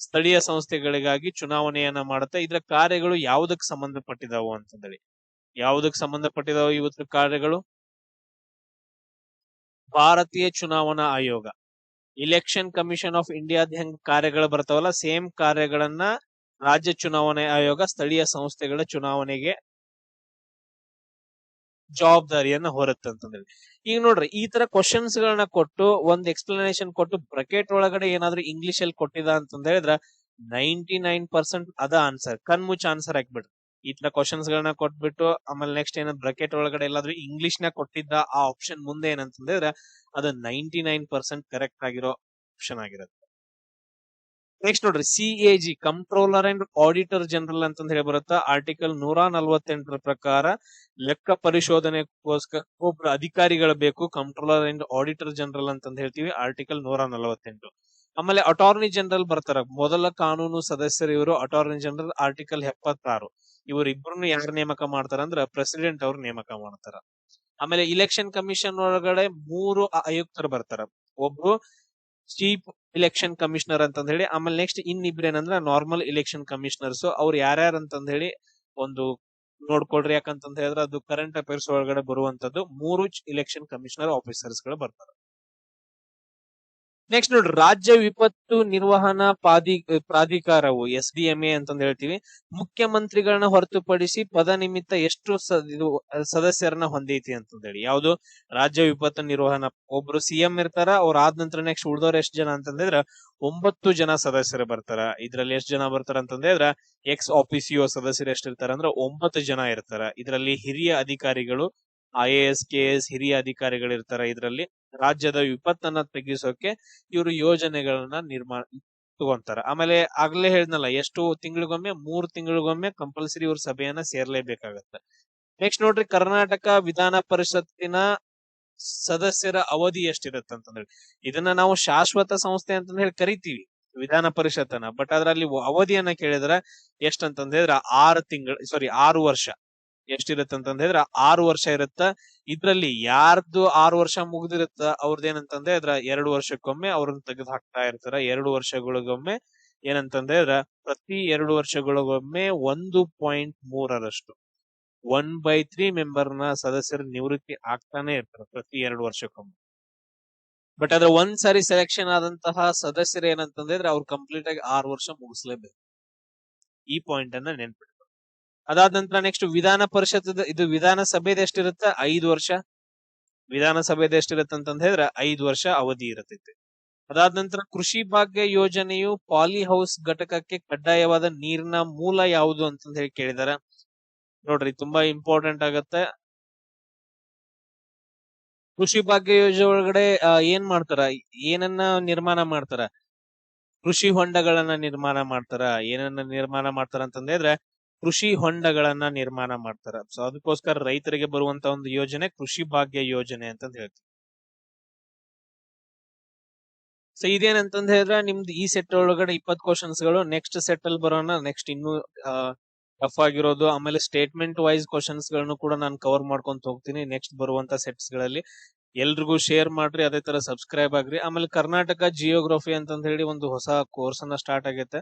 ಸ್ಥಳೀಯ ಸಂಸ್ಥೆಗಳಿಗಾಗಿ ಚುನಾವಣೆಯನ್ನ ಮಾಡುತ್ತೆ. ಇದರ ಕಾರ್ಯಗಳು ಯಾವುದಕ್ಕೆ ಸಂಬಂಧಪಟ್ಟಿದಾವು ಅಂತಂದೇಳಿ, ಯಾವುದಕ್ಕೆ ಸಂಬಂಧಪಟ್ಟಿದಾವು ಇವತ್ತು ಕಾರ್ಯಗಳು? ಭಾರತೀಯ ಚುನಾವಣಾ ಆಯೋಗ, ಇಲೆಕ್ಷನ್ ಕಮಿಷನ್ ಆಫ್ ಇಂಡಿಯಾದ ಹೆಂಗ್ ಕಾರ್ಯಗಳು ಬರ್ತಾವಲ್ಲ, ಸೇಮ್ ಕಾರ್ಯಗಳನ್ನ ರಾಜ್ಯ ಚುನಾವಣೆ ಆಯೋಗ ಸ್ಥಳೀಯ ಸಂಸ್ಥೆಗಳ ಚುನಾವಣೆಗೆ ಜವಾಬ್ದಾರಿಯನ್ನ ಹೊರತ್ತಂತಂದೇಳಿ. ಈಗ ನೋಡ್ರಿ, ಈ ತರ ಕ್ವಶನ್ಸ್ ಗಳನ್ನ ಕೊಟ್ಟು ಒಂದ್ ಎಕ್ಸ್ಪ್ಲನೇಷನ್ ಕೊಟ್ಟು ಬ್ರಕೆಟ್ ಒಳಗಡೆ ಏನಾದ್ರು ಇಂಗ್ಲಿಷ್ ಅಲ್ಲಿ ಕೊಟ್ಟಿದ ಅಂತ ಹೇಳಿದ್ರ 99% ಅದ ಆನ್ಸರ್, ಕಣ್ಮುಚ್ಚ ಆನ್ಸರ್ ಹಾಕ್ಬಿಡ್ರಿ. ಈ ತರ ಕ್ವಶನ್ಸ್ ಗಳನ್ನ ಕೊಟ್ಬಿಟ್ಟು ಆಮೇಲೆ ನೆಕ್ಸ್ಟ್ ಏನಾದ್ರು ಬ್ರಕೆಟ್ ಒಳಗಡೆ ಎಲ್ಲಾದ್ರೂ ಇಂಗ್ಲಿಷ್ ನ ಕೊಟ್ಟಿದ್ದ ಆ ಆಪ್ಷನ್ ಮುಂದೆ ಏನಂತಂದ್ರೆ ಅದು 99% ಕರೆಕ್ಟ್ ಆಗಿರೋ ಆಪ್ಷನ್ ಆಗಿರುತ್ತೆ. ನೆಕ್ಸ್ಟ್ ನೋಡ್ರಿ, CAG controller and auditor general ಅಂತಂದ್ ಹೇಳಿ ಬರುತ್ತಾ. ಆರ್ಟಿಕಲ್ 148 ಪ್ರಕಾರ ಲೆಕ್ಕ ಪರಿಶೋಧನೆಗೋಸ್ಕರ ಒಬ್ರು ಅಧಿಕಾರಿಗಳು ಬೇಕು, ಕಂಟ್ರೋಲರ್ ಅಂಡ್ ಆಡಿಟರ್ ಜನರಲ್ ಅಂತಂದ್ ಹೇಳ್ತೀವಿ, ಆರ್ಟಿಕಲ್ 148. ಆಮೇಲೆ ಅಟಾರ್ನಿ ಜನರಲ್ ಬರ್ತಾರ, ಮೊದಲ ಕಾನೂನು ಸದಸ್ಯರು ಇವರು ಅಟಾರ್ನಿ ಜನರಲ್, ಆರ್ಟಿಕಲ್ 76. ಇವರಿಬ್ಬರನ್ನು ಯಾರು ನೇಮಕ ಮಾಡ್ತಾರ ಅಂದ್ರ ಪ್ರೆಸಿಡೆಂಟ್ ಅವ್ರು ನೇಮಕ ಮಾಡ್ತಾರ. ಆಮೇಲೆ ಇಲೆಕ್ಷನ್ ಕಮಿಷನ್ ಒಳಗಡೆ 3 ಆಯುಕ್ತರು ಬರ್ತಾರ, ಒಬ್ರು ಚೀಫ್ ಇಲೆಕ್ಷನ್ ಕಮಿಷನರ್ ಅಂತಂದ್ ಹೇಳಿ, ಆಮೇಲೆ ನೆಕ್ಸ್ಟ್ ಇನ್ನಿಬ್ರು ಏನಂದ್ರ ನಾರ್ಮಲ್ ಇಲೆಕ್ಷನ್ ಕಮಿಷನರ್ಸ್. ಅವ್ರು ಯಾರ್ಯಾರು ಅಂತಂದ್ ಹೇಳಿ ಒಂದು ನೋಡ್ಕೊಳ್ರಿ, ಯಾಕಂತಂದ್ ಹೇಳಿದ್ರೆ ಅದು ಕರೆಂಟ್ ಅಫೇರ್ಸ್ ಒಳಗಡೆ ಬರುವಂತದ್ದು. 3 ಇಲೆಕ್ಷನ್ ಕಮಿಷನರ್ ಆಫೀಸರ್ಸ್ ಗಳು ಬರ್ತಾರೆ. ನೆಕ್ಸ್ಟ್ ನೋಡ್ರಿ, ರಾಜ್ಯ ವಿಪತ್ತು ನಿರ್ವಹಣಾ ಪ್ರಾಧಿಕಾರವು SDMA ಅಂತಂದ್ ಹೇಳ್ತೀವಿ, ಮುಖ್ಯಮಂತ್ರಿಗಳನ್ನ ಹೊರತುಪಡಿಸಿ ಪದ ನಿಮಿತ್ತ ಎಷ್ಟು ಸದಸ್ಯರನ್ನ ಹೊಂದೈತಿ ಅಂತಂದ್ ಹೇಳಿ. ಯಾವ್ದು? ರಾಜ್ಯ ವಿಪತ್ತು ನಿರ್ವಹಣಾ, ಒಬ್ರು CM ಇರ್ತಾರ, ಅವ್ರ ಆದ ನಂತರ ನೆಕ್ಸ್ಟ್ ಉಳ್ದವ್ರು ಎಷ್ಟು ಜನ ಅಂತಂದ್ರೆ 9 ಜನ ಸದಸ್ಯರು ಬರ್ತಾರ. ಇದ್ರಲ್ಲಿ ಎಷ್ಟು ಜನ ಬರ್ತಾರ ಅಂತಂದ್ರೆ ಎಕ್ಸ್ ಆಫೀಸಿಯೋ ಸದಸ್ಯರು ಎಷ್ಟಿರ್ತಾರ ಅಂದ್ರೆ 9 ಜನ ಇರ್ತಾರ. ಇದರಲ್ಲಿ ಹಿರಿಯ ಅಧಿಕಾರಿಗಳು, IAS KS ಹಿರಿಯ ಅಧಿಕಾರಿಗಳು ಇರ್ತಾರ. ಇದರಲ್ಲಿ ರಾಜ್ಯದ ವಿಪತ್ತನ್ನ ತೆಗಿಸೋಕೆ ಇವರು ಯೋಜನೆಗಳನ್ನ ತಗೊಂತಾರ. ಆಮೇಲೆ ಆಗ್ಲೇ ಹೇಳಿದ್ನಲ್ಲ, ಎಷ್ಟು ತಿಂಗಳಿಗೊಮ್ಮೆ? 3 ತಿಂಗಳಿಗೊಮ್ಮೆ ಕಂಪಲ್ಸರಿ ಇವ್ರ ಸಭೆಯನ್ನ ಸೇರ್ಲೇಬೇಕಾಗತ್ತೆ. ನೆಕ್ಸ್ಟ್ ನೋಡ್ರಿ, ಕರ್ನಾಟಕ ವಿಧಾನ ಪರಿಷತ್ತಿನ ಸದಸ್ಯರ ಅವಧಿ ಎಷ್ಟಿರುತ್ತೆ ಅಂತಂದ್ರೆ, ಇದನ್ನ ನಾವು ಶಾಶ್ವತ ಸಂಸ್ಥೆ ಅಂತ ಹೇಳಿ ಕರಿತೀವಿ ವಿಧಾನ ಪರಿಷತ್ತನ್ನ, ಬಟ್ ಅದ್ರಲ್ಲಿ ಅವಧಿಯನ್ನ ಕೇಳಿದ್ರ ಎಷ್ಟಂತಂದ್ ಹೇಳಿದ್ರ 6 ವರ್ಷ. ಎಷ್ಟಿರತ್ತ ಅಂತಂದ್ ಹೇಳಿದ್ರ 6 ವರ್ಷ ಇರುತ್ತ. ಇದ್ರಲ್ಲಿ ಯಾರ್ದು 6 ವರ್ಷ ಮುಗ್ದಿರುತ್ತ ಅವ್ರದ್ದೇನಂತಂದ್ರೆ 2 ವರ್ಷಕ್ಕೊಮ್ಮೆ ಅವ್ರನ್ನ ತೆಗೆದು ಹಾಕ್ತಾ ಇರ್ತಾರ. 2 ವರ್ಷಗಳಿಗೊಮ್ಮೆ ಏನಂತಂದ್ರೆ ಪ್ರತಿ 2 ವರ್ಷಗಳಿಗೊಮ್ಮೆ 1.3 1/3 ಮೆಂಬರ್ನ ಸದಸ್ಯರು ನಿವೃತ್ತಿ ಆಗ್ತಾನೆ ಇರ್ತಾರೆ ಪ್ರತಿ 2 ವರ್ಷಕ್ಕೊಮ್ಮೆ. ಬಟ್ ಅದ್ರ ಒಂದ್ಸಾರಿ ಸೆಲೆಕ್ಷನ್ ಆದಂತಹ ಸದಸ್ಯರು ಏನಂತಂದ್ರೆ ಅವ್ರು ಕಂಪ್ಲೀಟ್ ಆಗಿ 6 ವರ್ಷ ಮುಗಿಸ್ಲೇಬೇಕು. ಈ ಪಾಯಿಂಟ್ ಅನ್ನ ನೆನ್ಪಿಟ್ಟು. ಅದಾದ ನಂತರ ನೆಕ್ಸ್ಟ್ ವಿಧಾನ ಪರಿಷತ್, ಇದು ವಿಧಾನಸಭೆದ ಎಷ್ಟಿರುತ್ತೆ? 5 ವರ್ಷ. ವಿಧಾನಸಭೆದ ಎಷ್ಟಿರುತ್ತೆ ಅಂತಂದ್ ಹೇಳಿದ್ರೆ 5 ವರ್ಷ ಅವಧಿ ಇರುತ್ತೈತೆ. ಅದಾದ ನಂತರ ಕೃಷಿ ಭಾಗ್ಯ ಯೋಜನೆಯು ಪಾಲಿ ಹೌಸ್ ಘಟಕಕ್ಕೆ ಕಡ್ಡಾಯವಾದ ನೀರಿನ ಮೂಲ ಯಾವುದು ಅಂತಂದ್ ಹೇಳಿ ಕೇಳಿದಾರೆ. ನೋಡ್ರಿ, ತುಂಬಾ ಇಂಪಾರ್ಟೆಂಟ್ ಆಗತ್ತೆ. ಕೃಷಿ ಭಾಗ್ಯ ಯೋಜನೆ ಒಳಗಡೆ ಏನ್ ಮಾಡ್ತಾರ? ಏನನ್ನ ನಿರ್ಮಾಣ ಮಾಡ್ತಾರ? ಕೃಷಿ ಹೊಂಡಗಳನ್ನ ನಿರ್ಮಾಣ ಮಾಡ್ತಾರ. ಏನನ್ನ ನಿರ್ಮಾಣ ಮಾಡ್ತಾರ ಅಂತಂದ್ರೆ ಕೃಷಿ ಹೊಂಡಗಳನ್ನ ನಿರ್ಮಾಣ ಮಾಡ್ತಾರ. ಸೊ ಅದಕ್ಕೋಸ್ಕರ ರೈತರಿಗೆ ಬರುವಂತ ಒಂದು ಯೋಜನೆ ಕೃಷಿ ಭಾಗ್ಯ ಯೋಜನೆ ಅಂತಂದ್ ಹೇಳ್ತೀವಿ. ಸೊ ಇದೇನಂತಂದ್ ಹೇಳಿದ್ರೆ ನಿಮ್ದು ಈ ಸೆಟ್ ಒಳಗಡೆ 20 ಕ್ವಶನ್ಸ್ ಗಳು. ನೆಕ್ಸ್ಟ್ ಸೆಟ್ ಅಲ್ಲಿ ಬರೋಣ. ನೆಕ್ಸ್ಟ್ ಇನ್ನು ಟಫ್ ಆಗಿರೋದು, ಆಮೇಲೆ ಸ್ಟೇಟ್ಮೆಂಟ್ ವೈಸ್ ಕ್ವಶನ್ಸ್ ಗಳನ್ನು ಕೂಡ ನಾನು ಕವರ್ ಮಾಡ್ಕೊಂತ ಹೋಗ್ತೀನಿ ನೆಕ್ಸ್ಟ್ ಬರುವಂತ ಸೆಟ್ಸ್ ಗಳಲ್ಲಿ. ಎಲ್ರಿಗೂ ಶೇರ್ ಮಾಡ್ರಿ, ಅದೇ ತರ ಸಬ್ಸ್ಕ್ರೈಬ್ ಆಗ್ರಿ. ಆಮೇಲೆ ಕರ್ನಾಟಕ ಜಿಯೋಗ್ರಫಿ ಅಂತಂದ್ ಹೇಳಿ ಒಂದು ಹೊಸ ಕೋರ್ಸ್ ಅನ್ನ ಸ್ಟಾರ್ಟ್ ಆಗೈತೆ.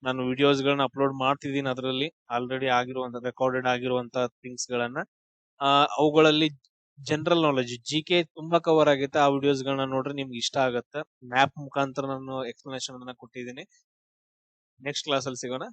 ನಾನು ವಿಡಿಯೋಸ್ ಗಳನ್ನ ಅಪ್ಲೋಡ್ ಮಾಡ್ತಿದ್ದೀನಿ. ಅದರಲ್ಲಿ ಆಲ್ರೆಡಿ ಆಗಿರುವಂತ ರೆಕಾರ್ಡೆಡ್ ಆಗಿರುವಂತ ಥಿಂಗ್ಸ್ ಗಳನ್ನ, ಅವುಗಳಲ್ಲಿ ಜನರಲ್ ನಾಲೆಜ್ GK ತುಂಬಾ ಕವರ್ ಆಗೈತೆ. ಆ ವಿಡಿಯೋಸ್ ಗಳನ್ನ ನೋಡ್ರಿ, ನಿಮ್ಗೆ ಇಷ್ಟ ಆಗತ್ತೆ. ಮ್ಯಾಪ್ ಮುಖಾಂತರ ನಾನು ಎಕ್ಸ್ಪ್ಲನೇಷನ್ ಅನ್ನ ಕೊಟ್ಟಿದ್ದೀನಿ. ನೆಕ್ಸ್ಟ್ ಕ್ಲಾಸ್ ಅಲ್ಲಿ ಸಿಗೋಣ.